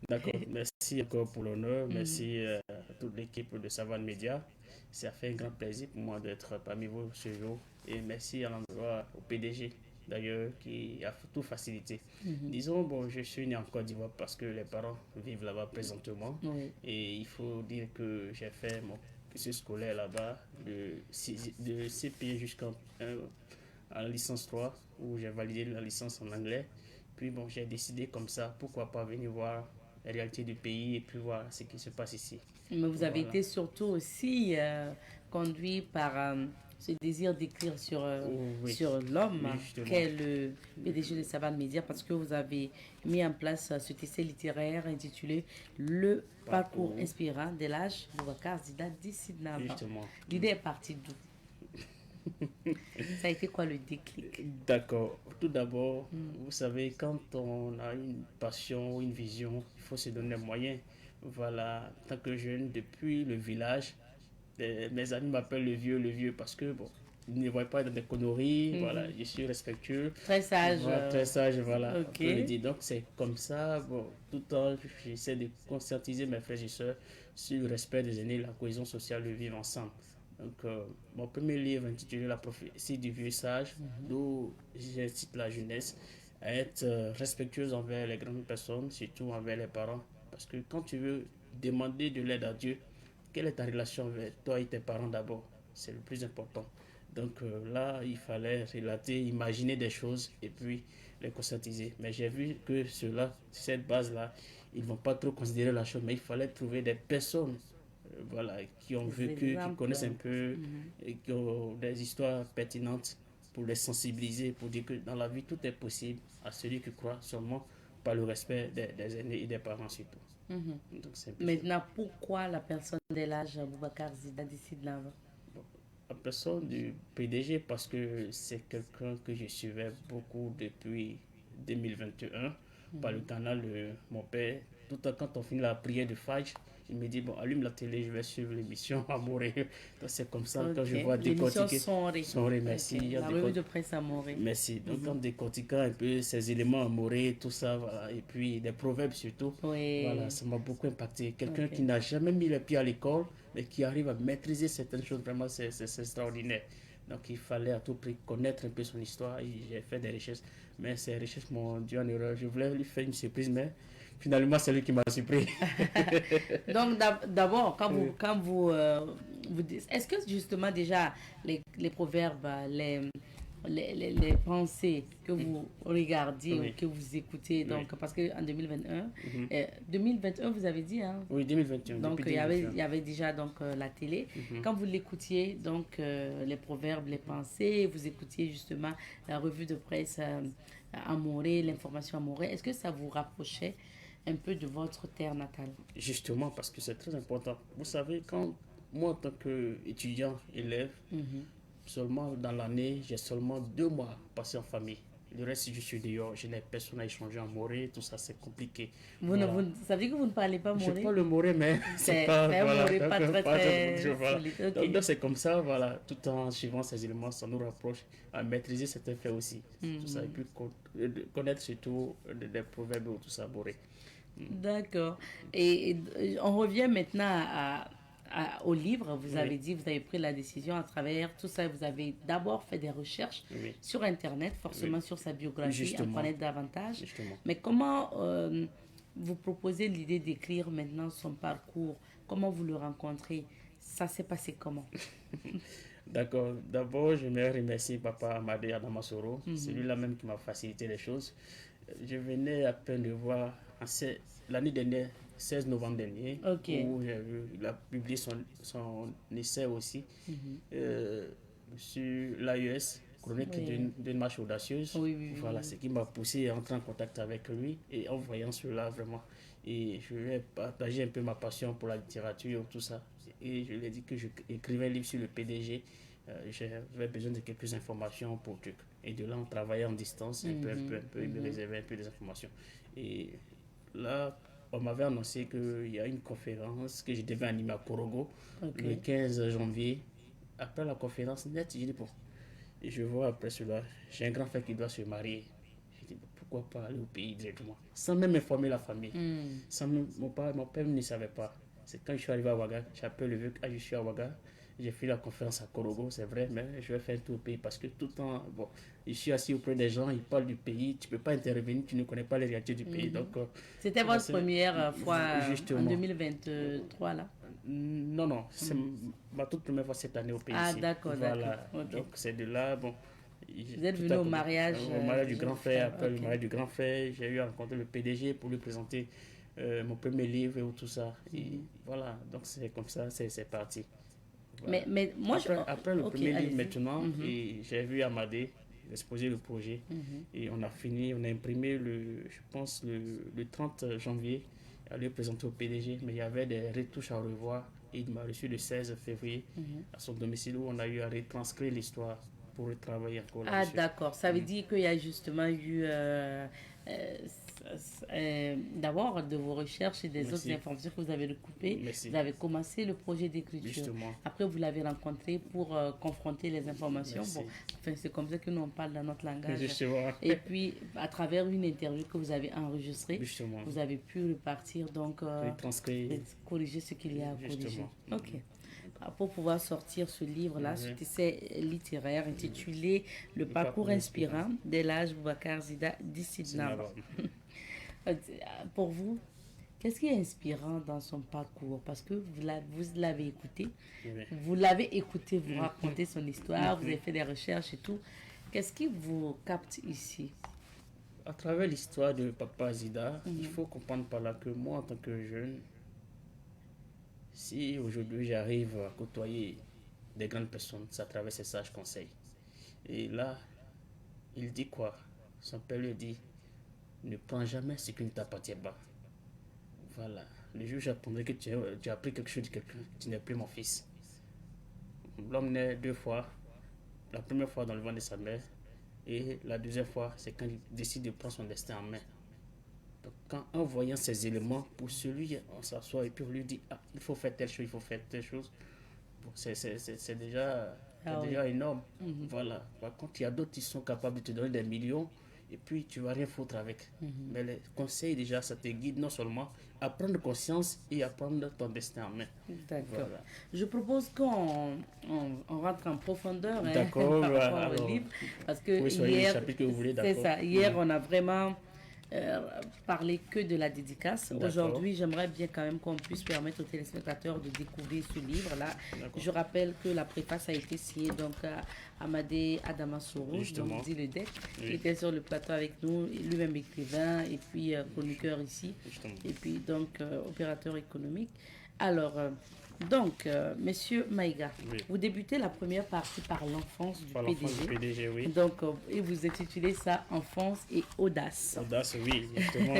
D'accord, merci encore pour l'honneur, merci à toute l'équipe de Savane Média. Ça fait un grand plaisir pour moi d'être parmi vous ce jour et merci à l'endroit au PDG d'ailleurs qui a tout facilité. Disons, bon, je suis né en Côte d'Ivoire parce que les parents vivent là-bas présentement et il faut dire que j'ai fait mon cursus scolaire là-bas de CP jusqu'en licence 3 où j'ai validé la licence en anglais. Puis bon, j'ai décidé comme ça, pourquoi pas venir voir la réalité du pays et puis voir ce qui se passe ici. Mais vous avez été surtout aussi conduit par ce désir d'écrire sur l'homme, qu'est le PDG de Savane Média, parce que vous avez mis en place cet essai littéraire intitulé Le parcours inspirant de l'âge Boubacar Zida Dissidnaba. Justement. L'idée est partie d'où? Ça a été quoi le déclic? D'accord. Tout d'abord, vous savez, quand on a une passion, une vision, il faut se donner les moyens. Voilà, en tant que jeune, depuis le village, mes amis m'appellent le vieux, parce que, bon, ils ne voient pas dans des conneries, voilà, je suis respectueux. Très sage. Voilà, très sage, voilà. Ok. On peut le dire. Donc, c'est comme ça, bon, tout le temps, j'essaie de conscientiser mes frères et sœurs sur le respect des aînés, la cohésion sociale, le vivre ensemble. Donc, mon premier livre intitulé La prophétie du vieux sage, d'où j'incite la jeunesse à être respectueuse envers les grandes personnes, surtout envers les parents. Parce que quand tu veux demander de l'aide à Dieu, quelle est ta relation avec toi et tes parents d'abord? C'est le plus important. Donc là, il fallait relater, imaginer des choses et puis les conscientiser. Mais j'ai vu que cette base-là, ils ne vont pas trop considérer la chose, mais il fallait trouver des personnes voilà, qui ont vécu, qui connaissent un peu, et qui ont des histoires pertinentes pour les sensibiliser, pour dire que dans la vie, tout est possible à celui qui croit seulement par le respect des aînés et des parents surtout. Donc, maintenant, pourquoi la personne de l'âge Boubacar Zida décide là? La personne du PDG, parce que c'est quelqu'un que je suivais beaucoup depuis 2021 par le canal de mon père. Tout le temps, quand on finit la prière de Fajr, il me dit, bon, allume la télé, je vais suivre l'émission Amoré. Donc, c'est comme ça, quand je vois décortiquer. Sonré, merci. Okay. La revue de presse Amoré. Merci. Donc, en décortiquant un peu ces éléments Amoré, tout ça, voilà. Et puis, des proverbes surtout. Voilà, ça m'a beaucoup impacté. Quelqu'un qui n'a jamais mis les pieds à l'école, mais qui arrive à maîtriser certaines choses, vraiment, c'est extraordinaire. Donc, il fallait à tout prix connaître un peu son histoire. Et j'ai fait des recherches. Mais ces recherches m'ont dû en erreur. Je voulais lui faire une surprise, mais finalement, c'est lui qui m'a surpris. Donc, d'abord, quand vous dites, est-ce que justement déjà les proverbes, les pensées que vous regardiez ou que vous écoutez, donc, parce qu'en 2021, 2021, vous avez dit, hein? Oui, 2021. Donc, il y avait déjà donc, la télé. Quand vous l'écoutiez, donc, les proverbes, les pensées, vous écoutiez justement la revue de presse Amoré, l'information Amoré, est-ce que ça vous rapprochait un peu de votre terre natale? Justement, parce que c'est très important. Vous savez, quand moi, en tant qu'étudiant, élève, seulement dans l'année, j'ai seulement 2 mois passés en famille. Le reste, je suis dehors. J'ai les personnes à échanger en moré, tout ça, c'est compliqué. Ça veut dire que vous ne parlez pas Je moré? parle le moré, mais C'est pas, un voilà, moré pas très, très voilà. solide. Ok. Donc, c'est comme ça, voilà, tout en suivant ces éléments, ça nous rapproche à maîtriser certains faits aussi. Tout ça, et puis connaître surtout des proverbes ou tout ça, moré. D'accord. Et on revient maintenant au livre. Vous Oui. avez dit, vous avez pris la décision à travers tout ça. Vous avez d'abord fait des recherches Oui. sur Internet, forcément sur sa biographie, en Justement. connaître davantage. Justement. Mais comment vous proposez l'idée d'écrire maintenant son parcours? Comment vous le rencontrez? Ça s'est passé comment? D'accord. D'abord, je me remercie Papa Amadé Adamasoro. C'est lui-là même qui m'a facilité les choses. Je venais à peine de voir l'année dernière, 16 novembre dernier, Ok. où il a publié son essai aussi sur l'AES, chronique Oui. d'une marche audacieuse. Oui. Voilà, ce qui m'a poussé à entrer en contact avec lui et en voyant cela vraiment. Et je lui ai partagé un peu ma passion pour la littérature, tout ça. Et je lui ai dit que j'écrivais un livre sur le PDG. J'avais besoin de quelques informations pour truc. Et de là, on travaillait en distance, un peu, il me réservait un peu des informations. Et là, on m'avait annoncé qu'il y a une conférence que je devais animer à Korogo le 15 janvier. Après la conférence net, j'ai dit bon, et je vois après cela, j'ai un grand frère qui doit se marier. J'ai dit pourquoi pas aller au pays directement, sans même informer la famille. Sans même, mon père ne savait pas. C'est quand je suis arrivé à Ouaga, j'ai appelé le vieux, je suis à Ouaga. J'ai fait la conférence à Korogo, c'est vrai, mais je vais faire un tour au pays parce que tout le temps, bon, je suis assis auprès des gens, ils parlent du pays, tu ne peux pas intervenir, tu ne connais pas les réalités du pays. Donc, c'était votre première fois justement. en 2023 là? Non, c'est ma toute première fois cette année au pays. Ah, ici. d'accord, Voilà. d'accord. Okay. Donc, c'est de là, bon. Vous êtes venu au mariage du grand frère, après le ok. mariage du grand frère, j'ai eu à rencontrer le PDG pour lui présenter mon premier livre et tout ça. Et voilà, donc c'est comme ça, c'est parti. Voilà. Mais moi, après le premier livre, allez-y. maintenant, et j'ai vu Amadé exposer le projet. Et on a fini, on a imprimé, je pense, le 30 janvier, à lui présenter au PDG. Mais il y avait des retouches à revoir. Et il m'a reçu le 16 février à son domicile où on a eu à retranscrire l'histoire pour retravailler encore Ah, là-dessus. d'accord. Ça veut dire qu'il y a justement eu d'abord de vos recherches et des Merci. autres informations que vous avez recoupées. Merci. Vous avez commencé le projet d'écriture. Justement. Après, vous l'avez rencontré pour confronter les informations. Merci. Bon, enfin, c'est comme ça que nous on parle dans notre langage. Justement. Et puis, à travers une interview que vous avez enregistrée, Justement. vous avez pu repartir, donc Retranscrire. corriger ce qu'il y a à corriger. Justement. Ok. Pour pouvoir sortir ce livre-là, ce essai littéraire intitulé Le parcours inspirant d'Elhadj Boubacar Zida Dissidnaba. Pour vous, qu'est-ce qui est inspirant dans son parcours? Parce que vous l'avez écouté, vous l'avez écouté vous raconter son histoire, vous avez fait des recherches et tout. Qu'est-ce qui vous capte ici? À travers l'histoire de Papa Zida, il faut comprendre par là que moi, en tant que jeune, si aujourd'hui j'arrive à côtoyer des grandes personnes, c'est à travers ces sages conseils. Et là, il dit quoi? Son père lui dit, ne prends jamais ce qui ne t'appartient pas. Voilà. Le jour où j'apprendrai que tu as appris quelque chose de quelqu'un, tu n'es plus mon fils. L'homme naît 2 fois. La première fois dans le ventre de sa mère. Et la deuxième fois, c'est quand il décide de prendre son destin en main. Donc, en voyant ces éléments, pour celui, on s'assoit et puis on lui dit, ah, il faut faire telle chose, il faut faire telle chose. Bon, c'est déjà énorme. Voilà. Par contre, il y a d'autres qui sont capables de te donner des millions et puis tu vas rien foutre avec. Mais les conseils, déjà, ça te guide non seulement à prendre conscience et à prendre ton destin en main. D'accord. Voilà. Je propose qu'on rentre en profondeur D'accord, par rapport alors, au livre. Parce que oui, soyez hier, le chapitre que vous voulez, c'est d'accord. ça. Hier, on a vraiment parlé que de la dédicace. D'accord. Aujourd'hui, j'aimerais bien quand même qu'on puisse permettre aux téléspectateurs de découvrir ce livre-là. D'accord. Je rappelle que la préface a été signée donc à Amadé Adamasoro, Justement. donc dit le DEC, Oui. qui était sur le plateau avec nous, lui-même écrivain et puis chroniqueur ici, Justement. et puis donc opérateur économique. Alors, Monsieur Maïga, Oui. vous débutez la première partie par l'enfance du Par l'enfance du PDG. PDG, oui. Donc, et vous intitulez ça Enfance et audace. Audace, oui, justement.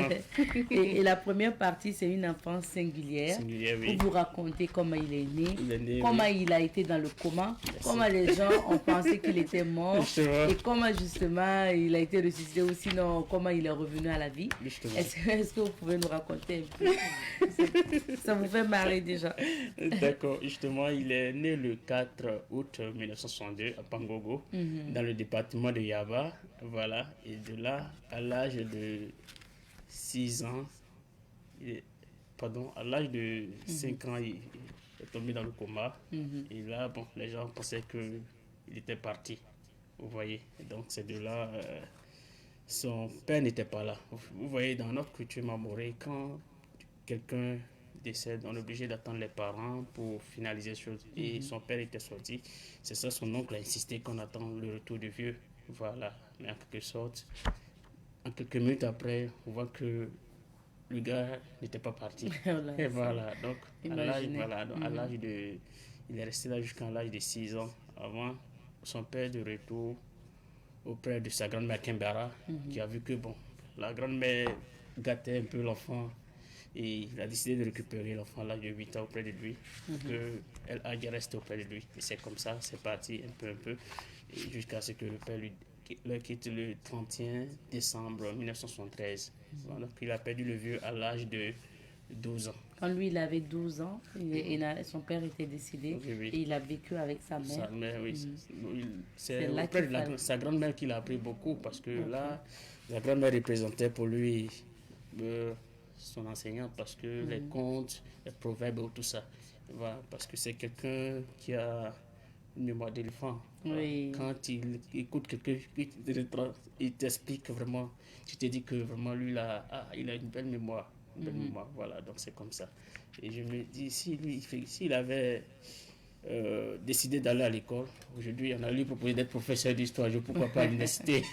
Et la première partie, c'est une enfance singulière. Singulière, Où oui. vous racontez comment il est né, Il est né, comment oui. il a été dans le coma, Merci. comment les gens ont pensé qu'il était mort, Justement. et comment justement il a été ressuscité, ou sinon comment il est revenu à la vie. Justement. Est-ce que vous pouvez nous raconter un peu? Ça vous fait marrer déjà. D'accord, justement, il est né le 4 août 1962 à Pangogo, dans le département de Yaba. Voilà, et de là, à l'âge de 6 ans, à l'âge de 5 ans, il est tombé dans le coma. Et là, bon, les gens pensaient qu'il était parti. Vous voyez, et donc c'est de là, son père n'était pas là. Vous voyez, dans notre culture mamorais, quand quelqu'un décède, on est obligé d'attendre les parents pour finaliser les choses. Et son père était sorti. C'est ça, son oncle a insisté qu'on attend le retour du vieux. Voilà, mais en quelque sorte, en quelques minutes après, on voit que le gars n'était pas parti. Voilà, Et voilà, donc imaginez. à l'âge de... Il est resté là jusqu'à l'âge de 6 ans, avant son père de retour auprès de sa grand-mère Kimbara, qui a vu que, bon, la grand-mère gâtait un peu l'enfant, et il a décidé de récupérer l'enfant à l'âge de 8 ans auprès de lui, pour qu'elle aille rester auprès de lui. Et c'est comme ça, c'est parti un peu, et jusqu'à ce que le père le quitte le 31 décembre 1973. Voilà, donc il a perdu le vieux à l'âge de 12 ans. Quand lui, il avait 12 ans, son père était décédé, Oui, oui. et il a vécu avec sa mère. Sa mère, oui. C'est C'est là auprès qu'il de fallait. sa grand-mère qu'il a appris beaucoup, parce que là, la grand-mère représentait pour lui son enseignant, parce que les contes, les proverbes, tout ça. Voilà, parce que c'est quelqu'un qui a une mémoire d'éléphant. Oui. Quand il écoute quelqu'un, il t'explique vraiment, tu te dis que vraiment lui, il a une belle mémoire. Voilà, donc c'est comme ça. Et je me dis, s'il avait décidé d'aller à l'école, aujourd'hui, on a lui proposé d'être professeur d'histoire, pourquoi pas à l'université.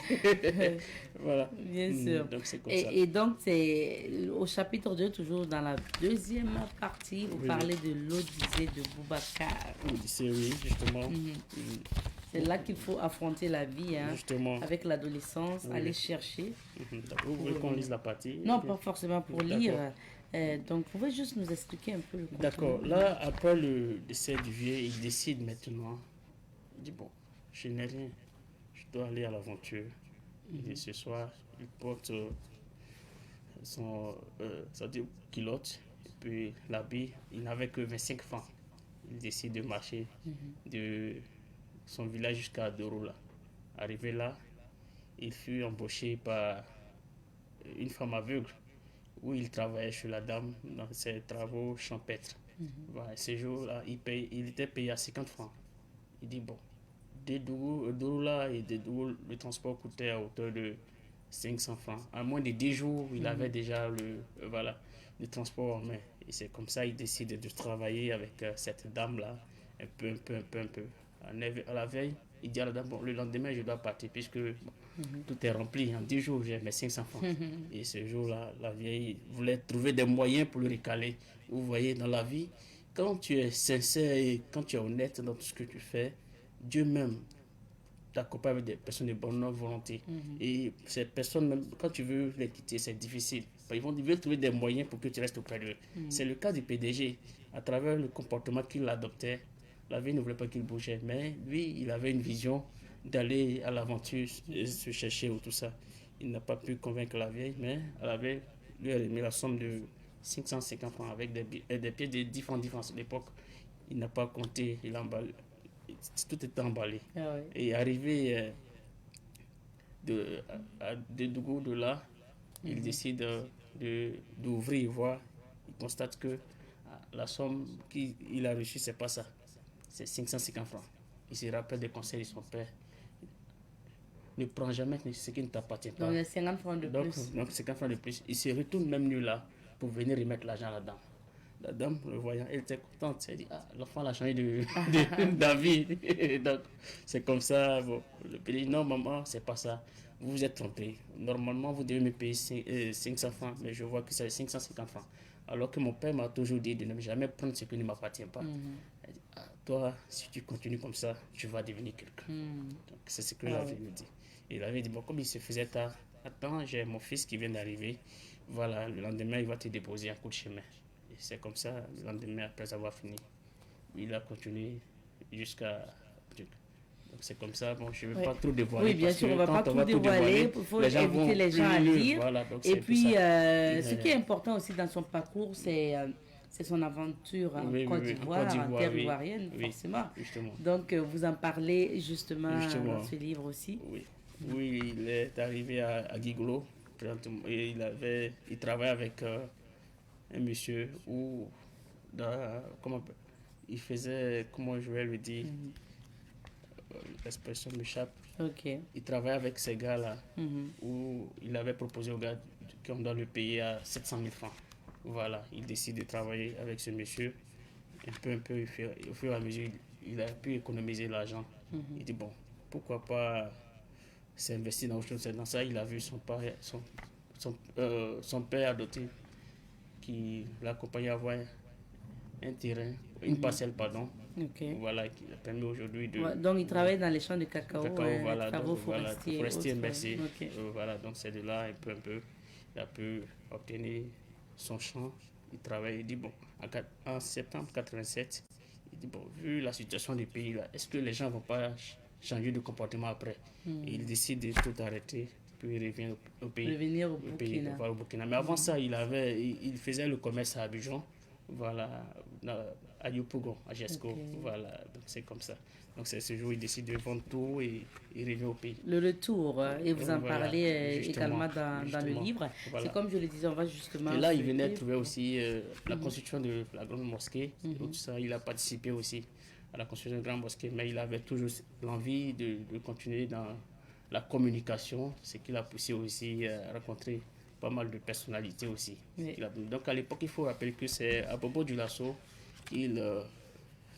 Voilà. Bien sûr. Donc c'est comme ça. Et donc, c'est au chapitre 2, toujours dans la deuxième partie, vous Oui, parlez de l'Odyssée de Boubacar. C'est oui, justement. C'est là qu'il faut affronter la vie, hein, Justement. avec l'adolescence, aller chercher. Vous voulez qu'on lise la partie? Non, pas forcément pour D'accord. lire. Donc, vous pouvez juste nous expliquer un peu le contenu. D'accord. Là, après le décès du vieux, il décide maintenant. Il dit, bon, je n'ai rien. Je dois aller à l'aventure. Et ce soir, il porte sa culotte et puis l'habit. Il n'avait que 25 francs. Il décide de marcher de son village jusqu'à Dorola. Arrivé là, il fut embauché par une femme aveugle où il travaillait chez la dame dans ses travaux champêtres. Voilà, ce jour-là, il était payé à 50 francs. Il dit, bon, de Dorola et de Dougou, le transport coûtait à hauteur de 500 francs. À moins de 10 jours, il avait déjà le transport en main. Et c'est comme ça qu'il décide de travailler avec cette dame-là, un peu. À la veille, il dit à la dame, bon, le lendemain, je dois partir puisque tout est rempli. En 10 jours, j'ai mes 500 francs. Et ce jour-là, la vieille voulait trouver des moyens pour le recaler. Vous voyez, dans la vie, quand tu es sincère et quand tu es honnête dans tout ce que tu fais, Dieu même t'accompagne avec des personnes de bonne volonté. Et ces personnes, même quand tu veux les quitter, c'est difficile. Ils veulent trouver des moyens pour que tu restes auprès d'eux. C'est le cas du PDG. À travers le comportement qu'il adoptait, la vie ne voulait pas qu'il bougeait. Mais lui, il avait une vision d'aller à l'aventure et se chercher ou tout ça. Il n'a pas pu convaincre la vieille, mais la vieille lui a remis la somme de 550 francs avec des pièces de différentes à l'époque. Il n'a pas compté, il a emballé. Tout était emballé. Ah ouais. Et arrivé de Dougou, de là, il décide d'ouvrir, voir. Il constate que la somme qu'il a reçue, c'est pas ça. C'est 550 francs. Il se rappelle des conseils de son père. Ne prends jamais ce qui ne t'appartient pas. Donc, il y a 50 francs de plus. Donc 50 francs de plus. Il se retourne même nu là pour venir remettre l'argent à la dame. La dame, le voyant, elle était contente. Elle dit, l'enfant a changé d'avis. Donc, c'est comme ça. Bon, le père dit, non, maman, c'est pas ça. Vous vous êtes trompé. Normalement, vous devez me payer 500 francs, mais je vois que c'est 550 francs. Alors que mon père m'a toujours dit de ne jamais prendre ce qui ne m'appartient pas. Il dit, ah, toi, si tu continues comme ça, tu vas devenir quelqu'un. Donc, c'est ce qu'il avait me dit. Il avait dit, bon, comme il se faisait tard, attends, j'ai mon fils qui vient d'arriver. Voilà, le lendemain, il va te déposer un coup de chemin. Et c'est comme ça, le lendemain, après avoir fini, il a continué jusqu'à... Donc c'est comme ça, bon, je ne vais pas trop dévoiler. Oui, bien sûr, on ne va pas tout dévoiler. Il faut inviter les gens à lire. Voilà, donc et puis, ce qui est important aussi dans son parcours, c'est son aventure en Côte d'Ivoire, en terre ivoirienne, forcément. Justement. Donc, vous en parlez justement dans ce livre aussi. Oui, il est arrivé à Gigolo. Et il travaille avec un monsieur où il faisait, comment je vais le dire, l'expression m'échappe. Il travaille avec ces gars-là où il avait proposé aux gars qu'on doit le payer à 700 000 francs. Voilà, il décide de travailler avec ce monsieur. Un peu, au fur et à mesure, il a pu économiser l'argent. Il dit, bon, pourquoi pas s'investir dans autre chose. Dans ça, il a vu son père adopté qui l'accompagnait à avoir un terrain, une parcelle, pardon. Voilà, qui a permis aujourd'hui de... donc, il travaille dans les champs de cacao, voilà, travaux forestiers. merci. Voilà, donc c'est de là, un peu, il a pu obtenir son champ. Il travaille, il dit, bon, en septembre 87, il dit, bon, vu la situation du pays, là, est-ce que les gens ne vont pas changer de comportement après? Et il décide de tout arrêter, puis il revient au pays. Revenir au Burkina. Au Burkina. Mais avant ça, il faisait le commerce à Abidjan, voilà, à Yopougon, à Jesco. Voilà, donc c'est comme ça. Donc c'est ce jour il décide de vendre tout et il revient au pays. Le retour, et vous en parlez également dans le livre. C'est comme je le disais, on va justement... Et là, il venait de trouver aussi la construction de la grande mosquée. Tout ça, il a participé aussi à la construction de la grande mosquée, mais il avait toujours l'envie de continuer dans la communication, ce qui l'a poussé aussi à rencontrer pas mal de personnalités aussi. Donc à l'époque, il faut rappeler que c'est à Bobo Dioulasso qu'il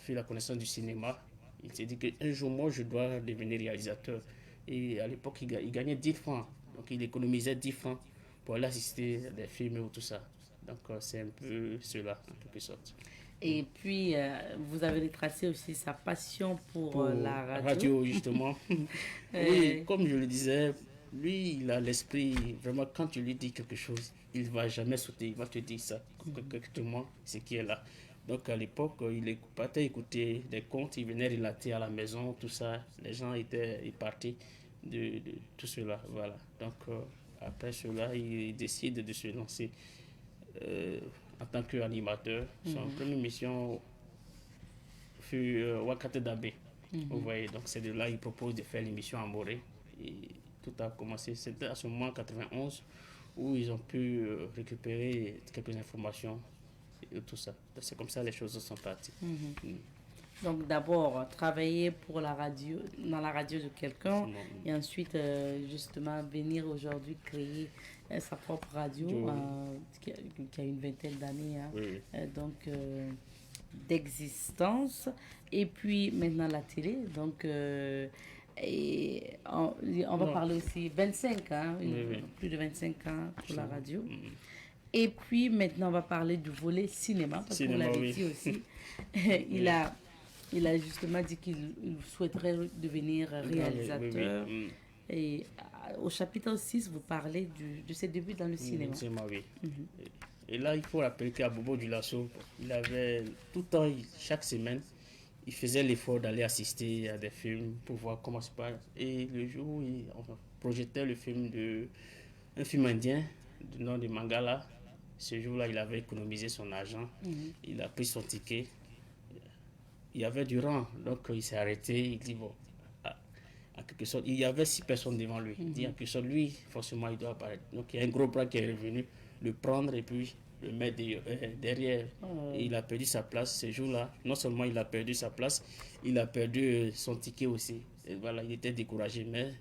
fait la connaissance du cinéma. Il s'est dit qu'un jour, moi, je dois devenir réalisateur. Et à l'époque, il gagnait 10 francs. Donc il économisait 10 francs pour aller assister à des films ou tout ça. Donc c'est un peu cela, en quelque sorte. Et puis, vous avez retracé aussi sa passion pour la radio. Justement. Oui, comme je le disais, lui, il a l'esprit, vraiment, quand tu lui dis quelque chose, il ne va jamais sauter, il va te dire ça, correctement, ce qui est là. Donc, à l'époque, il partait écouter des contes, il venait relater à la maison, tout ça. Les gens ils partaient de tout cela, voilà. Donc, après cela, il décide de se lancer en tant qu'animateur. Son première mission fut Wakate Dabe. Vous voyez, donc c'est de là qu'il propose de faire l'émission à Morée. Et tout a commencé, c'était à ce moment 91 où ils ont pu récupérer quelques informations et tout ça. C'est comme ça que les choses sont parties. Donc d'abord, travailler pour la radio, dans la radio de quelqu'un, et ensuite justement venir aujourd'hui créer sa propre radio qui a une vingtaine d'années donc d'existence. Et puis maintenant la télé, donc et on va parler aussi 25 ans, plus de 25 ans pour la radio. Et puis maintenant on va parler du volet cinéma, parce qu'on l'avait dit aussi. Il a justement dit qu'il souhaiterait devenir réalisateur. Et au chapitre 6, vous parlez de ses débuts dans le cinéma. Et là, il faut rappeler qu'à Bobo Dioulasso, il avait tout le temps, chaque semaine, il faisait l'effort d'aller assister à des films pour voir comment se passe. Et le jour où on projetait un film indien du nom de Mangala, ce jour-là, il avait économisé son argent. Il a pris son ticket. Il y avait du rang, donc il s'est arrêté. Il dit, bon, en quelque sorte, il y avait 6 personnes devant lui. Il dit, en quelque sorte, lui, forcément, il doit apparaître. Donc il y a un gros bras qui est revenu, le prendre et puis le mettre derrière. Et il a perdu sa place ce jour-là. Non seulement il a perdu sa place, il a perdu son ticket aussi. Et voilà, il était découragé. Mais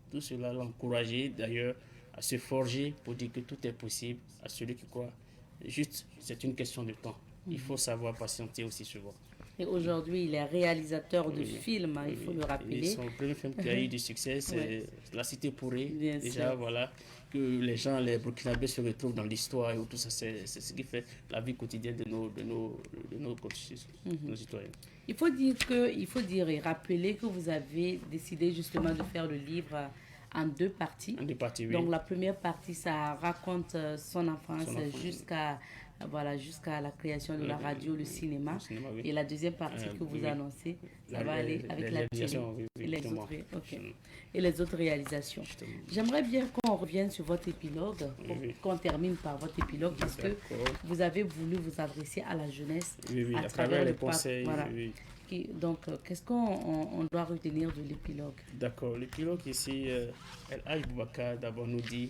tout cela l'a encouragé d'ailleurs à se forger pour dire que tout est possible à celui qui croit. Juste, c'est une question de temps. Il faut savoir patienter aussi souvent. Et aujourd'hui, il est réalisateur de films, il faut le rappeler. Et son premier film qui a eu du succès, c'est La Cité pourrie. Bien Déjà, sûr. voilà, que les gens, les Burkinabés se retrouvent dans l'histoire et tout ça, c'est ce qui fait la vie quotidienne de nos citoyens. Il faut dire et rappeler que vous avez décidé justement de faire le livre en deux parties. En deux parties, oui. Donc la première partie, ça raconte son enfance jusqu'à la création de la radio, le cinéma. Oui. Et la deuxième partie que vous annoncez, ça va aller avec la télé et les autres réalisations. Justement. J'aimerais bien qu'on revienne sur votre épilogue, qu'on termine par votre épilogue, parce que vous avez voulu vous adresser à la jeunesse à travers les conseils. Voilà. Donc, qu'est-ce qu'on doit retenir de l'épilogue? D'accord. L'épilogue ici, El Hadj Boubacar d'abord nous dit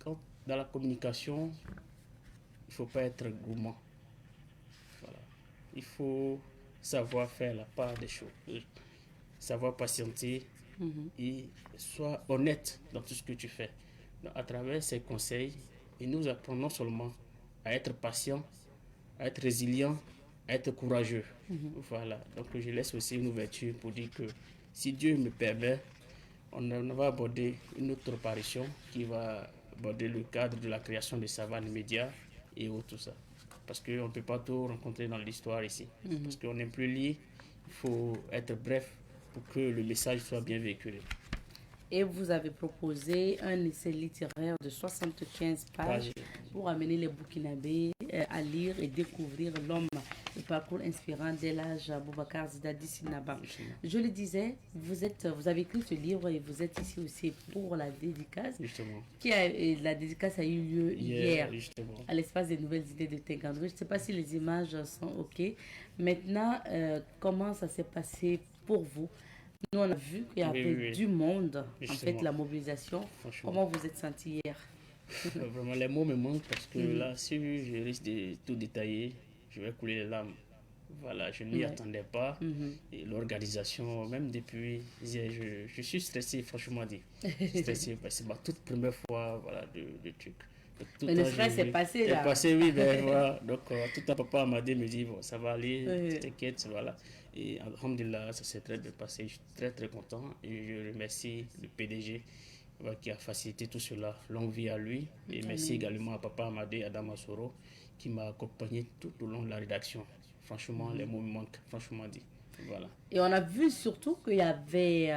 quand dans la communication, il ne faut pas être gourmand. Voilà. Il faut savoir faire la part des choses, savoir patienter et sois honnête dans tout ce que tu fais. Donc, à travers ces conseils, il nous apprend non seulement à être patient, à être résilient, à être courageux. Voilà. Donc je laisse aussi une ouverture pour dire que si Dieu me permet, on va aborder une autre parution qui va aborder le cadre de la création des savanes médias et tout ça. Parce qu'on ne peut pas tout rencontrer dans l'histoire ici. Parce qu'on n'aime plus lire, il faut être bref pour que le message soit bien véhiculé. Et vous avez proposé un essai littéraire de 75 pages pour amener les Burkinabés à lire et découvrir l'homme, le parcours inspirant d'El Hadj Boubacar Zida Dissinaba. Je le disais, vous avez écrit ce livre et vous êtes ici aussi pour la dédicace. Justement. La dédicace a eu lieu hier à l'espace des nouvelles idées de Tenkandou. Je ne sais pas si les images sont OK. Maintenant, comment ça s'est passé pour vous? Nous, on a vu qu'il y avait du monde, en fait, la mobilisation. Comment vous êtes senti hier? Vraiment, les mots me manquent parce que là, si je risque de tout détailler, je vais couler les larmes. Voilà, je ne m'y attendais pas. Et l'organisation, même depuis, je suis stressé, franchement dit. Stressé parce que c'est ma toute première fois, voilà, de truc. Mais le stress est passé là. C'est passé, oui, ben voilà. Donc, tout le temps, papa m'a dit, bon, ça va aller, t'inquiète, voilà. Et alhamdulillah, ça s'est très bien passé. Je suis très, très content. Et je remercie le PDG qui a facilité tout cela. Longue vie à lui. Et merci également à papa Amadé Adam Asoro qui m'a accompagné tout au long de la rédaction. Franchement, les mots me manquent, franchement dit. Voilà. Et on a vu surtout qu'il y avait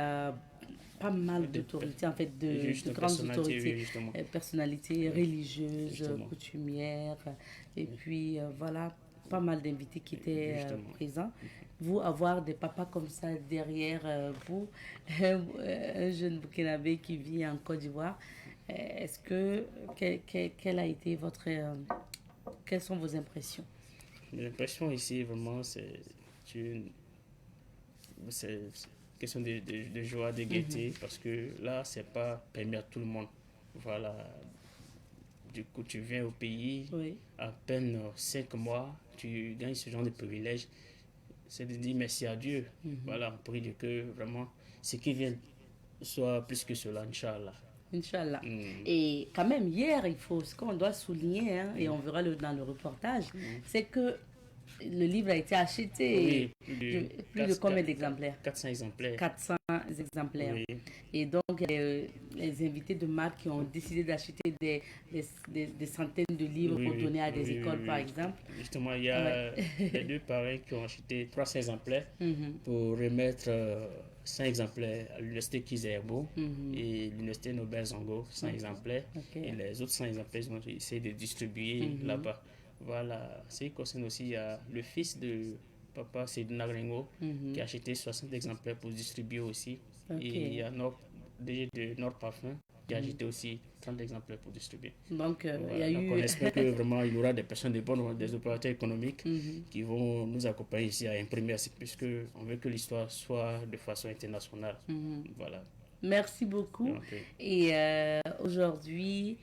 pas mal d'autorités, en fait, de grandes autorités, personnalités religieuses, coutumières, et puis voilà, pas mal d'invités qui étaient présents. Vous, avoir des papas comme ça derrière vous, un jeune Burkinabé qui vit en Côte d'Ivoire, quelle a été quelles sont vos impressions? L'impression ici, vraiment, c'est une question de joie, de gaieté, parce que là, c'est pas permis à tout le monde. Voilà. Du coup, tu viens au pays, à peine 5 mois, tu gagnes ce genre de privilèges. C'est de dire merci à Dieu. Voilà, on prie Dieu que vraiment, ce qui vient soit plus que cela, Inch'Allah. Inch'Allah. Et quand même, hier, ce qu'on doit souligner, hein, et on verra dans le reportage, c'est que le livre a été acheté. Plus de combien d'exemplaires? 400 exemplaires. 400 exemplaires. Oui. Et donc, les invités de marque qui ont décidé d'acheter des centaines de livres pour donner à des écoles, par exemple. Justement, il y a les deux parents qui ont acheté 300 exemplaires pour remettre 100 exemplaires à l'université Kizerbo et l'université Nobel Zango, 100 exemplaires. Et les autres 100 exemplaires, ils ont essayé de distribuer là-bas. Voilà, ce qui concerne aussi, il y a le fils de papa, c'est Nagrengo, qui a acheté 60 exemplaires pour distribuer aussi. Et il y a DG de Nord Parfum qui a acheté aussi 30 exemplaires pour distribuer. Donc, voilà. il y a Donc, on espère que vraiment il y aura des personnes de bonnes, des opérateurs économiques qui vont nous accompagner ici à imprimer, puisque on veut que l'histoire soit de façon internationale. Voilà. Merci beaucoup. Et aujourd'hui,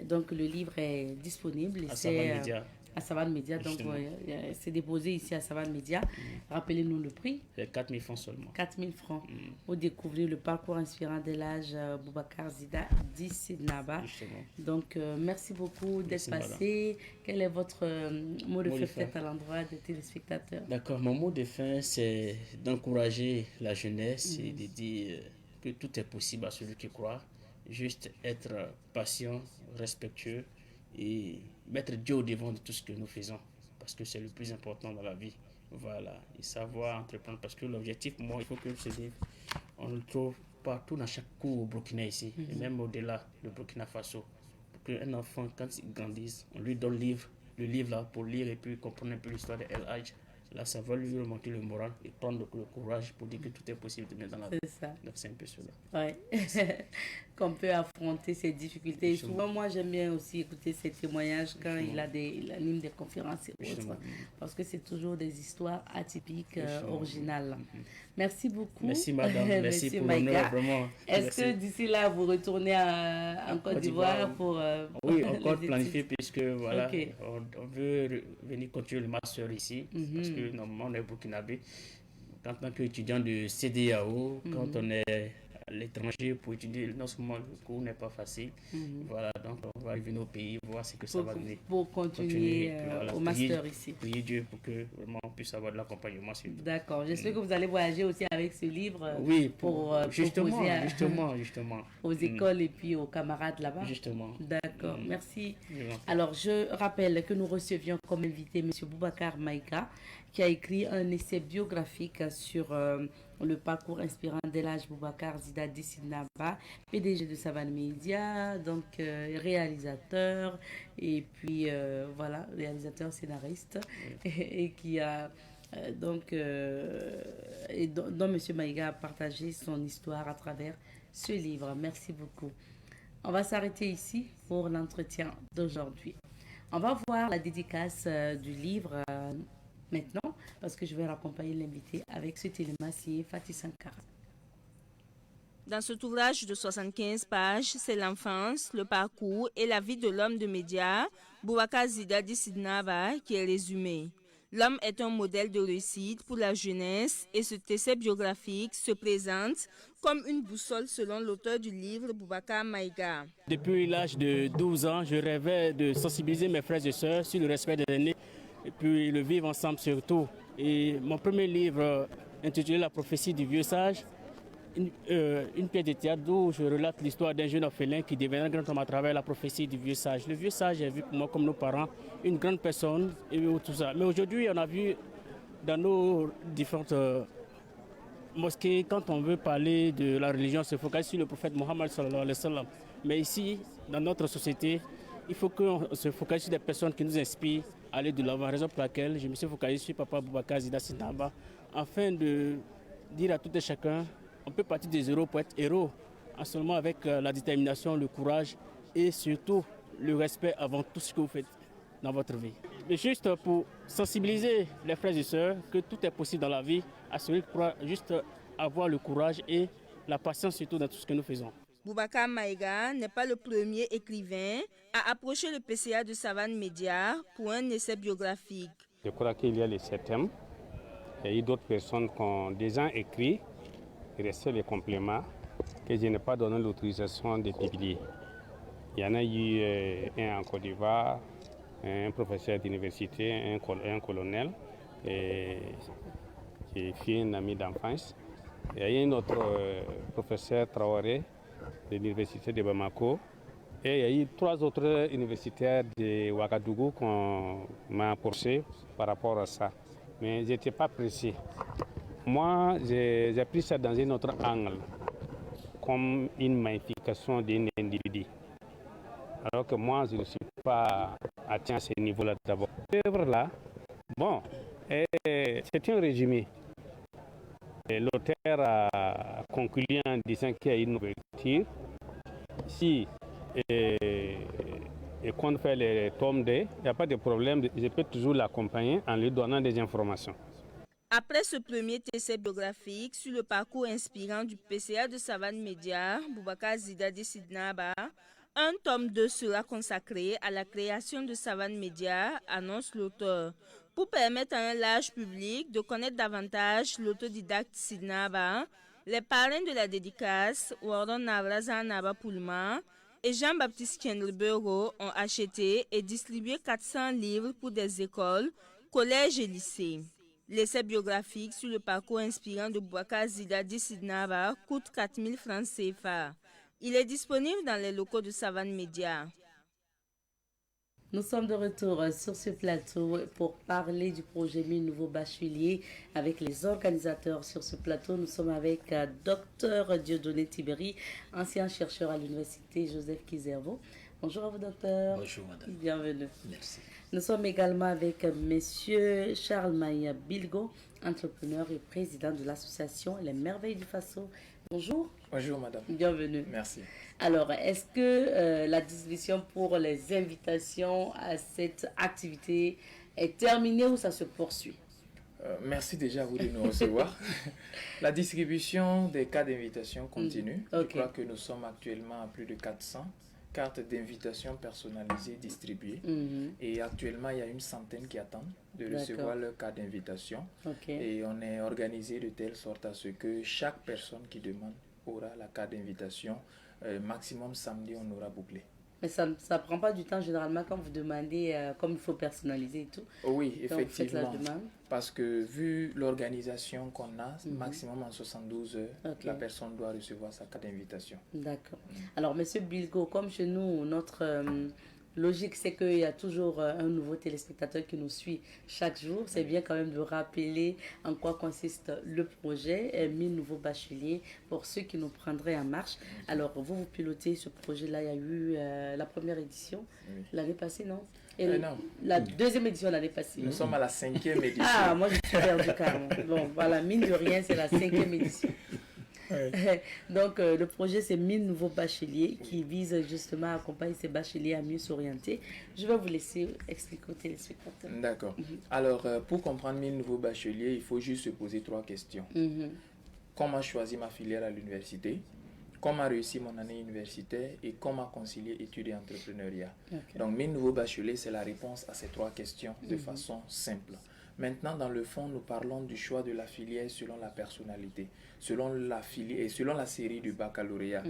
donc le livre est disponible. À Savane Média. à Savane Média. Donc, c'est déposé ici à Savane Média. Rappelez-nous le prix. C'est 4 000 francs seulement. 4 000 francs. Pour découvrir le parcours inspirant de l'âge Boubacar Zida d'Issinaba. Donc, merci beaucoup d'être passé. Quel est votre mot de fin peut-être à l'endroit des téléspectateurs? D'accord. Mon mot de fin, c'est d'encourager la jeunesse et de dire que tout est possible à celui qui croit. Juste être patient, respectueux et mettre Dieu au devant de tout ce que nous faisons. Parce que c'est le plus important dans la vie. Voilà. Et savoir entreprendre. Parce que l'objectif, moi, il faut que ce livre, on le trouve partout dans chaque cour au Burkina ici. Et même au-delà, le Burkina Faso. Pour qu'un enfant, quand il grandisse, on lui donne le livre là pour lire et puis comprendre un peu l'histoire de El Hadj. Là, ça va lui remonter le moral et prendre le courage pour dire que tout est possible de mettre dans la vie. C'est ça. Donc, c'est un peu cela. Oui. Qu'on peut affronter ces difficultés. Et souvent, moi, j'aime bien aussi écouter ces témoignages quand il anime des conférences et autres. Parce que c'est toujours des histoires atypiques, originales. Merci beaucoup. Merci, madame. Merci pour Maïga. Vraiment. Est-ce que d'ici là, vous retournez en Côte d'Ivoire pour... oui, encore planifié puisque voilà, on veut venir continuer le master ici. Parce que normalement, on est burkinabé. En tant qu'étudiant de CDAO, quand on est à l'étranger pour étudier, non seulement le cours n'est pas facile. Voilà, donc on va revenir au pays, voir ce que ça va donner. Pour continuer voilà, au master ici. Prier Dieu pour que vraiment on puisse avoir de l'accompagnement. D'accord. J'espère que vous allez voyager aussi avec ce livre. Oui, pour justement. Aux écoles et puis aux camarades là-bas. Justement. D'accord, merci. Alors, je rappelle que nous recevions comme invité M. Boubacar Maïga, qui a écrit un essai biographique sur le parcours inspirant d'El Hadj Boubacar Zida d'Issinaba, PDG de Savane Média, donc réalisateur, et puis voilà, réalisateur scénariste, et qui a dont M. Maïga a partagé son histoire à travers ce livre. Merci beaucoup. On va s'arrêter ici pour l'entretien d'aujourd'hui. On va voir la dédicace du livre maintenant, parce que je vais raccompagner l'invité avec ce téléma signé Fatih Sankara. Dans cet ouvrage de 75 pages, c'est l'enfance, le parcours et la vie de l'homme de médias, Boubacar Zida d'Issinaba, qui est résumé. L'homme est un modèle de réussite pour la jeunesse et cet essai biographique se présente comme une boussole selon l'auteur du livre, Boubacar Maïga. Depuis l'âge de 12 ans, je rêvais de sensibiliser mes frères et sœurs sur le respect des aînés et puis le vivre ensemble surtout. Et mon premier livre, intitulé La prophétie du vieux sage, une pièce de théâtre où je relate l'histoire d'un jeune orphelin qui deviendra grand homme à travers la prophétie du vieux sage. Le vieux sage est vu pour moi comme nos parents, une grande personne et tout ça. Mais aujourd'hui, on a vu dans nos différentes mosquées, quand on veut parler de la religion, on se focalise sur le prophète Mohammed sallallahu alayhi wa sallam. Mais ici, dans notre société, il faut qu'on se focalise sur des personnes qui nous inspirent à aller de l'avant. Raison pour laquelle je me suis focalisé sur Papa Boubacar Zida d'Issinaba afin de dire à tout et chacun, on peut partir des zéros pour être héros, seulement avec la détermination, le courage et surtout le respect avant tout ce que vous faites dans votre vie. Mais juste pour sensibiliser les frères et sœurs que tout est possible dans la vie, à celui qui croit juste avoir le courage et la patience surtout dans tout ce que nous faisons. Boubacar Maïga n'est pas le premier écrivain à approcher le PCA de Savane Média pour un essai biographique. Je crois qu'il y a les 7 thèmes. Il y a eu d'autres personnes qui ont déjà écrit. Il restait les compléments que je n'ai pas donné l'autorisation de publier. Il y en a eu un en Côte d'Ivoire, un professeur d'université, un colonel, qui est un ami d'enfance. Il y a eu un autre professeur Traoré de l'université de Bamako. Et il y a eu 3 autres universitaires de Ouagadougou qu'on m'a approché par rapport à ça. Mais je n'étais pas pressé. Moi, j'ai pris ça dans un autre angle, comme une magnification d'un individu. Alors que moi, je ne suis pas atteint à ce niveau-là d'abord. L'œuvre-là, bon, c'est un résumé. L'auteur a conclu en disant qu'il y a une ouverture. Si et quand on fait les tomes 2, il n'y a pas de problème, je peux toujours l'accompagner en lui donnant des informations. Après ce premier essai biographique sur le parcours inspirant du PCA de Savane Média, Boubacar Zida d'Issinaba, Un tome 2 sera consacré à la création de Savane Média, annonce l'auteur. Pour permettre à un large public de connaître davantage l'autodidacte Sidnaba, les parrains de la dédicace, Wardon Navraza Naba Poulma et Jean-Baptiste Kendlebero, ont acheté et distribué 400 livres pour des écoles, collèges et lycées. L'essai biographique sur le parcours inspirant de Boubacar Zida Di Sidnaba coûte 4 000 francs CFA. Il est disponible dans les locaux de Savane Média. Nous sommes de retour sur ce plateau pour parler du projet 1000 nouveaux bacheliers avec les organisateurs. Sur ce plateau, nous sommes avec Dr Dieudonné Tibéri, ancien chercheur à l'université Joseph Kizerbo. Bonjour à vous, docteur. Bonjour, madame. Bienvenue. Merci. Nous sommes également avec monsieur Charles Maya Bilgo, entrepreneur et président de l'association Les Merveilles du Faso. Bonjour. Bonjour, madame. Bienvenue. Merci. Alors, est-ce que la distribution pour les invitations à cette activité est terminée ou ça se poursuit? Merci déjà à vous de nous recevoir. La distribution des cartes d'invitation continue. Je crois que nous sommes actuellement à plus de 400 cartes d'invitation personnalisées distribuées. Et actuellement, il y a une centaine qui attendent de recevoir leur carte d'invitation. Et on est organisé de telle sorte à ce que chaque personne qui demande aura la carte d'invitation. Maximum samedi, on aura bouclé. Mais ça ne prend pas du temps généralement quand vous demandez comme il faut personnaliser et tout. Oui, effectivement. Donc, vous faites la demande. Parce que vu l'organisation qu'on a, maximum en 72 heures, la personne doit recevoir sa carte d'invitation. D'accord. Alors, monsieur Bilgo, comme chez nous, notre logique, c'est qu'il y a toujours un nouveau téléspectateur qui nous suit chaque jour. C'est bien quand même de rappeler en quoi consiste le projet 1000 nouveaux bacheliers pour ceux qui nous prendraient en marche. Alors, vous pilotez ce projet-là. Il y a eu la première édition l'année passée, non? Et non. La deuxième édition l'année passée. Nous sommes à la 5e édition. Ah, moi je suis perdu carrément. Bon, voilà, mine de rien, c'est la 5e édition. Donc, le projet, c'est 1000 nouveaux bacheliers qui visent justement à accompagner ces bacheliers à mieux s'orienter. Je vais vous laisser expliquer aux téléspectateurs. D'accord. Alors, pour comprendre 1000 nouveaux bacheliers, il faut juste se poser 3 questions. Comment choisir ma filière à l'université? Comment réussir mon année universitaire? Et comment concilier études et entrepreneuriat? Donc, 1000 nouveaux bacheliers, c'est la réponse à ces 3 questions de façon simple. Maintenant, dans le fond, nous parlons du choix de la filière selon la personnalité, selon la filière et selon la série du baccalauréat.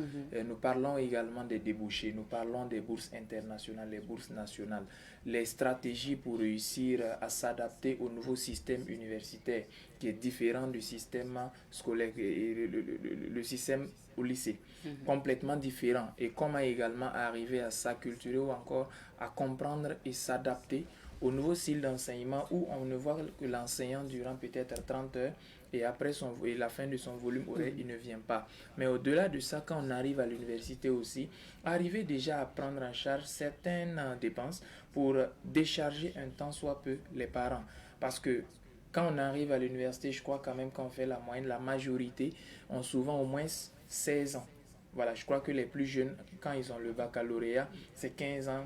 Nous parlons également des débouchés, nous parlons des bourses internationales, les bourses nationales, les stratégies pour réussir à s'adapter au nouveau système universitaire qui est différent du système scolaire et le système au lycée, complètement différent. Et comment également arriver à s'acculturer ou encore à comprendre et s'adapter au nouveau style d'enseignement où on ne voit que l'enseignant durant peut-être 30 heures et après la fin de son volume horaire, il ne vient pas. Mais au-delà de ça, quand on arrive à l'université aussi, arriver déjà à prendre en charge certaines dépenses pour décharger un temps soit peu les parents. Parce que quand on arrive à l'université, je crois quand même qu'on fait la moyenne, la majorité ont souvent au moins 16 ans. Voilà, je crois que les plus jeunes, quand ils ont le baccalauréat, c'est 15 ans,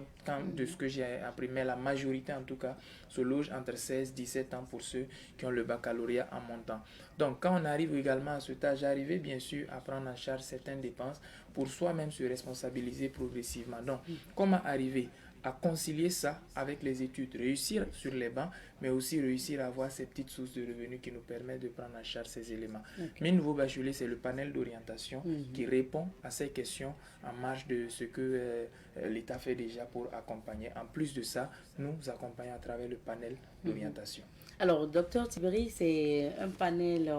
de ce que j'ai appris. Mais la majorité, en tout cas, se loge entre 16 et 17 ans pour ceux qui ont le baccalauréat en montant. Donc, quand on arrive également à cet âge, arriver bien sûr à prendre en charge certaines dépenses pour soi-même se responsabiliser progressivement. Donc, comment arriver à concilier ça avec les études, réussir sur les bancs, mais aussi réussir à avoir ces petites sources de revenus qui nous permettent de prendre en charge ces éléments. Mes nouveaux bacheliers, c'est le panel d'orientation qui répond à ces questions en marge de ce que l'État fait déjà pour accompagner. En plus de ça, nous accompagnons à travers le panel d'orientation. Alors, docteur Tibéri, c'est un panel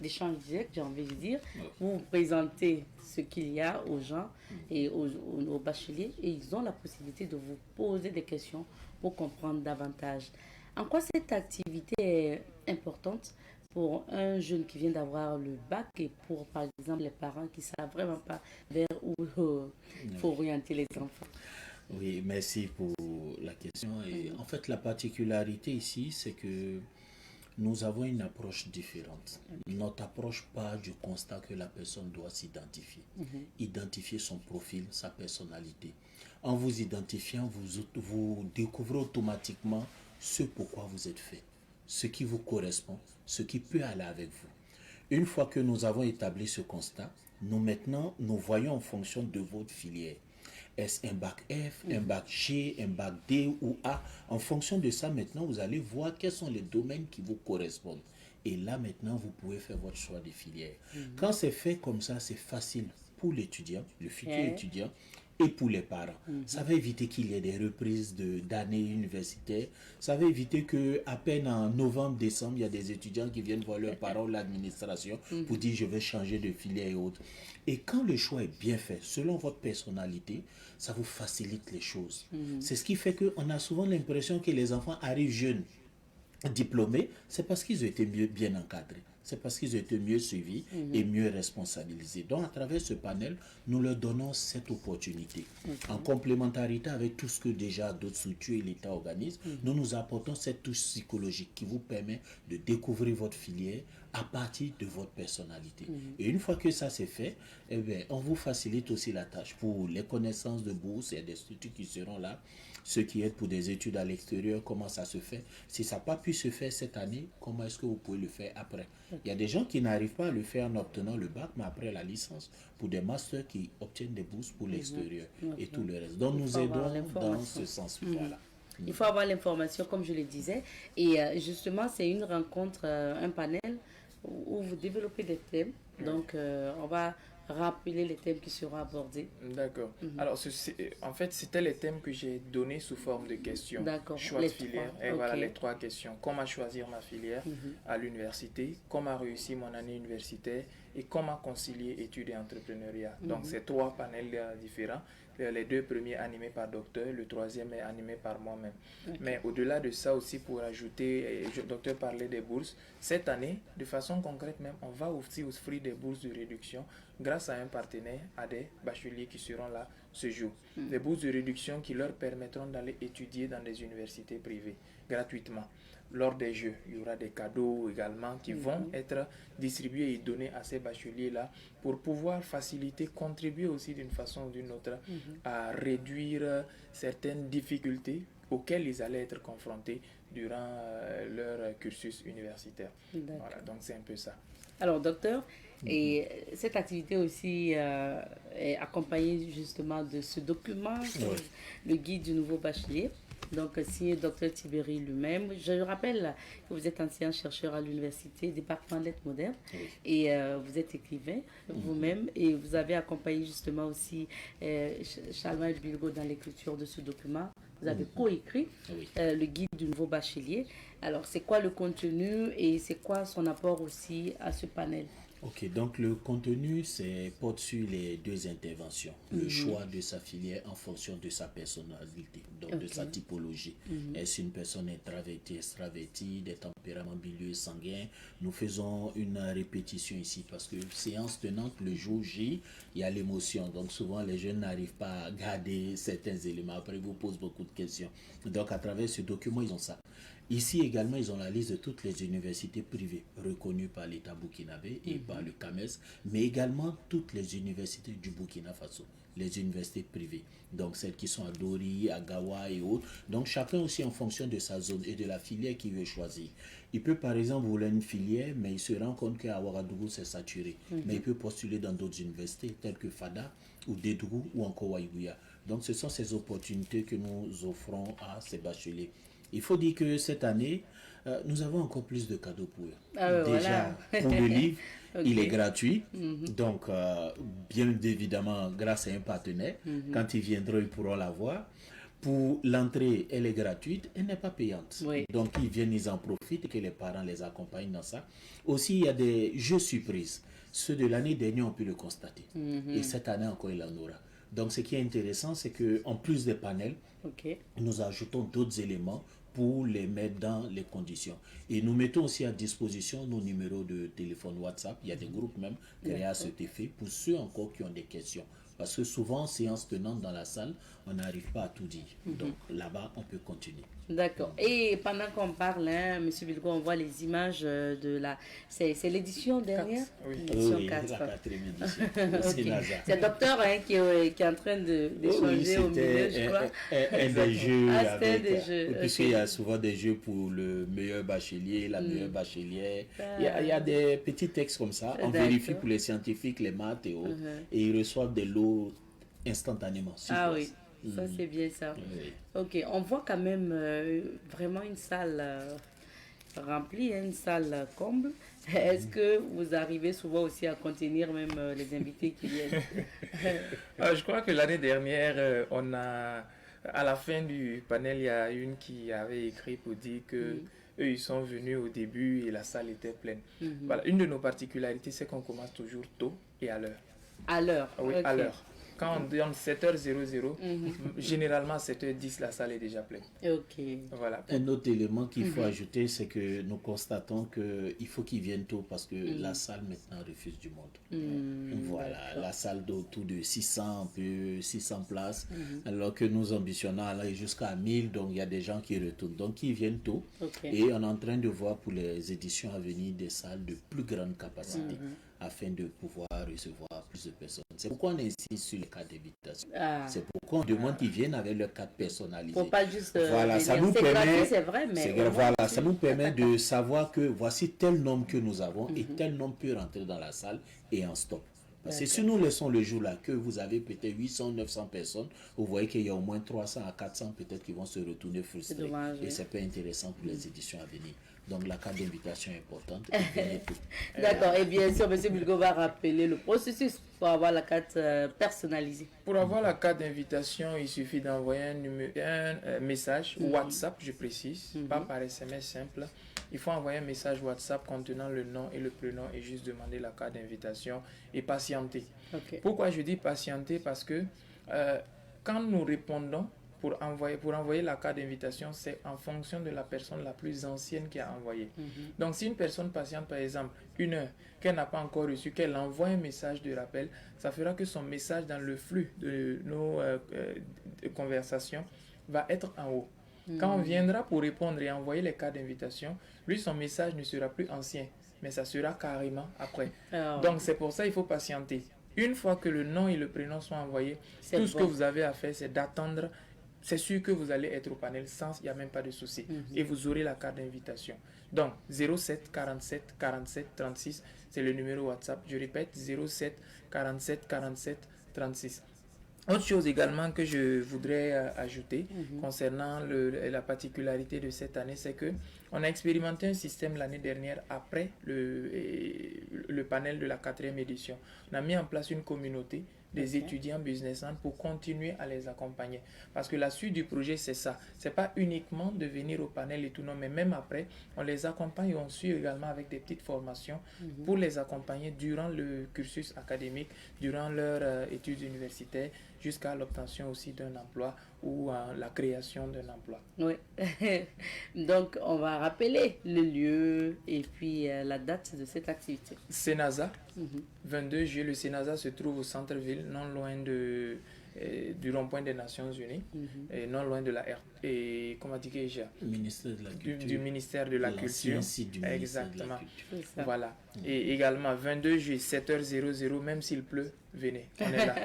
d'échange direct, j'ai envie de dire. Vous présentez ce qu'il y a aux gens et aux bacheliers et ils ont la possibilité de vous poser des questions pour comprendre davantage. En quoi cette activité est importante pour un jeune qui vient d'avoir le bac et pour, par exemple, les parents qui ne savent vraiment pas vers où il faut orienter les enfants? Oui, merci pour la question. Et en fait, la particularité ici, c'est que nous avons une approche différente. Notre approche part du constat que la personne doit s'identifier. Identifier son profil, sa personnalité. En vous identifiant, vous découvrez automatiquement ce pourquoi vous êtes fait, ce qui vous correspond, ce qui peut aller avec vous. Une fois que nous avons établi ce constat, nous voyons en fonction de votre filière. Est-ce un bac F, un bac G, un bac D ou A? En fonction de ça, maintenant, vous allez voir quels sont les domaines qui vous correspondent. Et là, maintenant, vous pouvez faire votre choix de filière. Quand c'est fait comme ça, c'est facile pour l'étudiant, le futur étudiant, et pour les parents. Ça va éviter qu'il y ait des reprises d'années universitaires. Ça va éviter qu'à peine en novembre, décembre, il y a des étudiants qui viennent voir leurs parents ou l'administration pour dire je vais changer de filière et autres. Et quand le choix est bien fait, selon votre personnalité, ça vous facilite les choses. C'est ce qui fait qu'on a souvent l'impression que les enfants arrivent jeunes, diplômés, c'est parce qu'ils ont été bien encadrés. C'est parce qu'ils ont été mieux suivis et mieux responsabilisés. Donc, à travers ce panel, nous leur donnons cette opportunité. En complémentarité avec tout ce que déjà d'autres structures et l'État organisent, nous nous apportons cette touche psychologique qui vous permet de découvrir votre filière à partir de votre personnalité. Et une fois que ça c'est fait, eh bien, on vous facilite aussi la tâche pour les connaissances de bourse. Il y a des structures qui seront là. Ceux qui aident pour des études à l'extérieur, comment ça se fait. Si ça n'a pas pu se faire cette année, comment est-ce que vous pouvez le faire après? Il y a des gens qui n'arrivent pas à le faire en obtenant le bac, mais après la licence, pour des masters qui obtiennent des bourses pour l'extérieur et tout le reste. Donc nous aidons dans ce sens. Voilà. Il faut avoir l'information, comme je le disais. Et justement, c'est une rencontre, un panel où vous développez des thèmes. Donc, on va rappeler les thèmes qui seront abordés. D'accord. Alors, en fait, c'était les thèmes que j'ai donnés sous forme de questions. D'accord. Choix de filière. Et voilà les 3 questions. Comment choisir ma filière à l'université? Comment réussir mon année universitaire? Et comment concilier études et entrepreneuriat? Donc, c'est 3 panels différents. Les 2 premiers animés par docteur, le 3e est animé par moi-même. Mais au-delà de ça aussi, pour ajouter, le docteur parlait des bourses. Cette année, de façon concrète même, on va aussi offrir des bourses de réduction grâce à un partenaire, à des bacheliers qui seront là ce jour. Des bourses de réduction qui leur permettront d'aller étudier dans des universités privées gratuitement. Lors des jeux, il y aura des cadeaux également qui vont être distribués et donnés à ces bacheliers-là pour pouvoir faciliter, contribuer aussi d'une façon ou d'une autre à réduire certaines difficultés auxquelles ils allaient être confrontés durant leur cursus universitaire. Voilà, donc c'est un peu ça. Alors, docteur, et cette activité aussi est accompagnée justement de ce document, le guide du nouveau bachelier. Donc, signé Dr Tibéri lui-même. Je rappelle que vous êtes ancien chercheur à l'université, département de lettres modernes, et vous êtes écrivain vous-même, et vous avez accompagné justement aussi Charles Bilgo dans l'écriture de ce document. Vous avez coécrit le guide du nouveau bachelier. Alors, c'est quoi le contenu et c'est quoi son apport aussi à ce panel? Ok, donc le contenu porte sur les 2 interventions. Le choix de sa filière en fonction de sa personnalité, donc de sa typologie. Est-ce une personne introvertie, extravertie, des tempéraments bilieux, sanguins? Nous faisons une répétition ici parce que séance tenante, le jour J, il y a l'émotion. Donc souvent les jeunes n'arrivent pas à garder certains éléments. Après, ils vous posent beaucoup de questions. Donc à travers ce document, ils ont ça. Ici également, ils ont la liste de toutes les universités privées reconnues par l'État burkinabé et par le CAMES, mais également toutes les universités du Burkina Faso, les universités privées. Donc celles qui sont à Dori, à Gawa et autres. Donc chacun aussi en fonction de sa zone et de la filière qu'il veut choisir. Il peut par exemple vouloir une filière, mais il se rend compte qu'à Ouagadougou c'est saturé. Mais il peut postuler dans d'autres universités telles que FADA ou Dédougou ou encore Waïgouya. Donc ce sont ces opportunités que nous offrons à ces bacheliers. Il faut dire que cette année, nous avons encore plus de cadeaux pour eux. Déjà, pour le livre, il est gratuit. Donc, bien évidemment, grâce à un partenaire, quand ils viendront, ils pourront l'avoir. Pour l'entrée, elle est gratuite, elle n'est pas payante. Donc, ils viennent, ils en profitent et que les parents les accompagnent dans ça. Aussi, il y a des jeux surprises. Ceux de l'année dernière, on peut le constater. Et cette année encore, il en aura. Donc, ce qui est intéressant, c'est qu'en plus des panels, nous ajoutons d'autres éléments pour les mettre dans les conditions. Et nous mettons aussi à disposition nos numéros de téléphone WhatsApp. Il y a des groupes même créés à cet effet pour ceux encore qui ont des questions. Parce que souvent, séance tenante dans la salle, on n'arrive pas à tout dire. Donc là-bas, on peut continuer. D'accord. Et pendant qu'on parle, M. Bilgo, on voit les images de la... C'est l'édition dernière? L'édition 4. La 4e édition. C'est le docteur qui est en train d'échanger au milieu, je crois. Des jeux. Des jeux. Puisqu'il y a souvent des jeux pour le meilleur bachelier, la meilleure bachelière. Il y a des petits textes comme ça. On vérifie pour les scientifiques, les maths et autres. Et ils reçoivent des lots instantanément. Sur Ah place. oui, ça c'est bien ça. Oui. Ok, on voit quand même vraiment une salle remplie, hein, une salle comble. Est-ce que vous arrivez souvent aussi à contenir même les invités qui viennent? Je crois que l'année dernière, on a, à la fin du panel, il y a une qui avait écrit pour dire que eux, ils sont venus au début et la salle était pleine. Voilà, une de nos particularités, c'est qu'on commence toujours tôt et à l'heure. À l'heure? Oui, Ok. à l'heure. Quand on donne 7h00, généralement à 7h10, la salle est déjà pleine. Ok. Voilà. Un autre élément qu'il faut ajouter, c'est que nous constatons qu'il faut qu'ils viennent tôt parce que la salle maintenant refuse du monde. Voilà, la salle d'autour de 600, un peu 600 places, alors que nous ambitionnons aller jusqu'à 1000, donc il y a des gens qui retournent. Donc ils viennent tôt. Ok. Et on est en train de voir pour les éditions à venir des salles de plus grande capacité afin de pouvoir recevoir plus de personnes. C'est pourquoi on insiste sur les cartes d'invitation. Ah. C'est pourquoi on demande qu'ils viennent avec leurs cartes personnalisées. Faut pas juste voilà, ça venir. nous C'est permet, gratuit, c'est vrai, mais voilà, ça nous permet de savoir que voici tel nombre que nous avons et tel nombre peut rentrer dans la salle et en stop. Parce que si nous laissons le jour là que vous avez peut-être 800, 900 personnes, vous voyez qu'il y a au moins 300 à 400 peut-être qui vont se retourner frustrés. Dommage, et c'est pas intéressant pour les éditions à venir. Donc la carte d'invitation est importante. D'accord, et bien sûr, M. Bilgo va rappeler le processus pour avoir la carte personnalisée. Pour avoir la carte d'invitation, il suffit d'envoyer un message WhatsApp, je précise, pas par SMS simple. Il faut envoyer un message WhatsApp contenant le nom et le prénom et juste demander la carte d'invitation et patienter. Ok. Pourquoi je dis patienter? Parce que quand nous répondons pour envoyer la carte d'invitation, c'est en fonction de la personne la plus ancienne qui a envoyé. Donc si une personne patiente par exemple 1 heure, qu'elle n'a pas encore reçu, qu'elle envoie un message de rappel, ça fera que son message dans le flux de nos conversations va être en haut. Quand on viendra pour répondre et envoyer les cartes d'invitation, lui son message ne sera plus ancien, mais ça sera carrément après. Donc c'est pour ça qu'il faut patienter. Une fois que le nom et le prénom sont envoyés, tout ce que vous avez à faire, c'est d'attendre. C'est sûr que vous allez être au panel il n'y a même pas de souci. Et vous aurez la carte d'invitation. Donc, 07 47 47 36, c'est le numéro WhatsApp. Je répète, 07 47 47 36. Autre chose également que je voudrais ajouter concernant la particularité de cette année, c'est que on a expérimenté un système l'année dernière après le panel de la 4e édition. On a mis en place une communauté des étudiants businessmen pour continuer à les accompagner. Parce que la suite du projet, c'est ça. C'est pas uniquement de venir au panel et tout, non, mais même après, on les accompagne et on suit également avec des petites formations pour les accompagner durant le cursus académique, durant leur études universitaires, jusqu'à l'obtention aussi d'un emploi ou la création d'un emploi. Oui. Donc, on va rappeler le lieu et puis la date de cette activité. Sénasa, 22 juillet. Le Sénasa se trouve au centre-ville, non loin du rond-point des Nations Unies, et non loin de la ministère de la Culture. Du ministère de la Culture. Exactement. Voilà. Et également, 22 juillet, 7h00, même s'il pleut, venez, on est là.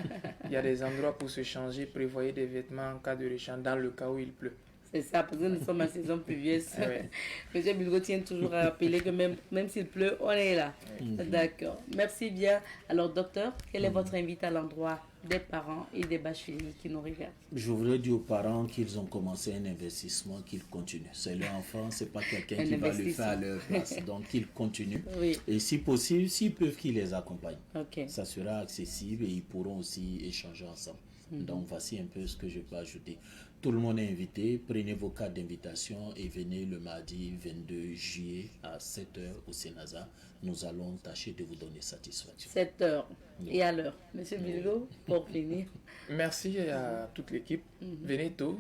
Il y a des endroits pour se changer, prévoyez des vêtements en cas de réchant dans le cas où il pleut. C'est ça, parce que nous sommes en saison pluvieuse. M. Bilgo tient toujours à rappeler que même s'il pleut, on est là. D'accord. Merci bien. Alors, docteur, quel est votre invite à l'endroit des parents et des bacheliers qui nous regardent? Je voudrais dire aux parents qu'ils ont commencé un investissement, qu'ils continuent. C'est leur enfant, ce n'est pas quelqu'un qui va le faire à leur place. Donc, qu'ils continuent. Oui. Et si possible, s'ils peuvent, qu'ils les accompagnent. Okay. Ça sera accessible et ils pourront aussi échanger ensemble. Donc, voici un peu ce que je peux ajouter. Tout le monde est invité. Prenez vos cartes d'invitation et venez le mardi 22 juillet à 7h au Sénasa. Nous allons tâcher de vous donner satisfaction. 7h et à l'heure. Monsieur Bilgo, pour finir. Merci à toute l'équipe. Venez tôt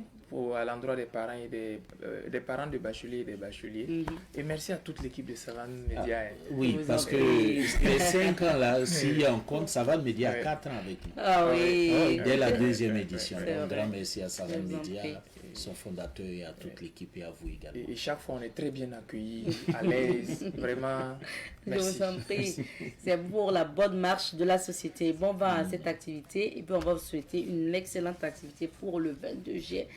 à l'endroit des parents et des parents de bacheliers et des bacheliers. Et merci à toute l'équipe de Savane Média. Oui, parce que les 5 ans là, s'il y a un compte, Savane Média a 4 ans avec nous. Ah oui. Dès la 2e édition. Donc, grand merci à Savane Je vous en Média, prie. son fondateur et à toute l'équipe et à vous également. Et chaque fois, on est très bien accueillis, à l'aise, vraiment. Merci. Je vous en prie. C'est pour la bonne marche de la société. Bon vent à cette activité et puis on va vous souhaiter une excellente activité pour le 22 juillet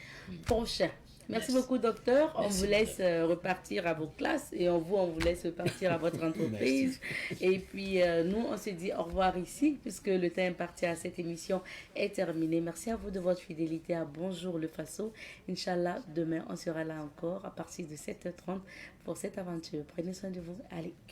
prochain. Merci beaucoup, docteur. On vous laisse repartir à vos classes et on vous laisse repartir à votre entreprise. Et puis, nous, on se dit au revoir ici puisque le temps imparti à cette émission est terminé. Merci à vous de votre fidélité à Bonjour le Faso. Inch'Allah, demain, on sera là encore à partir de 7h30 pour cette aventure. Prenez soin de vous. Allez.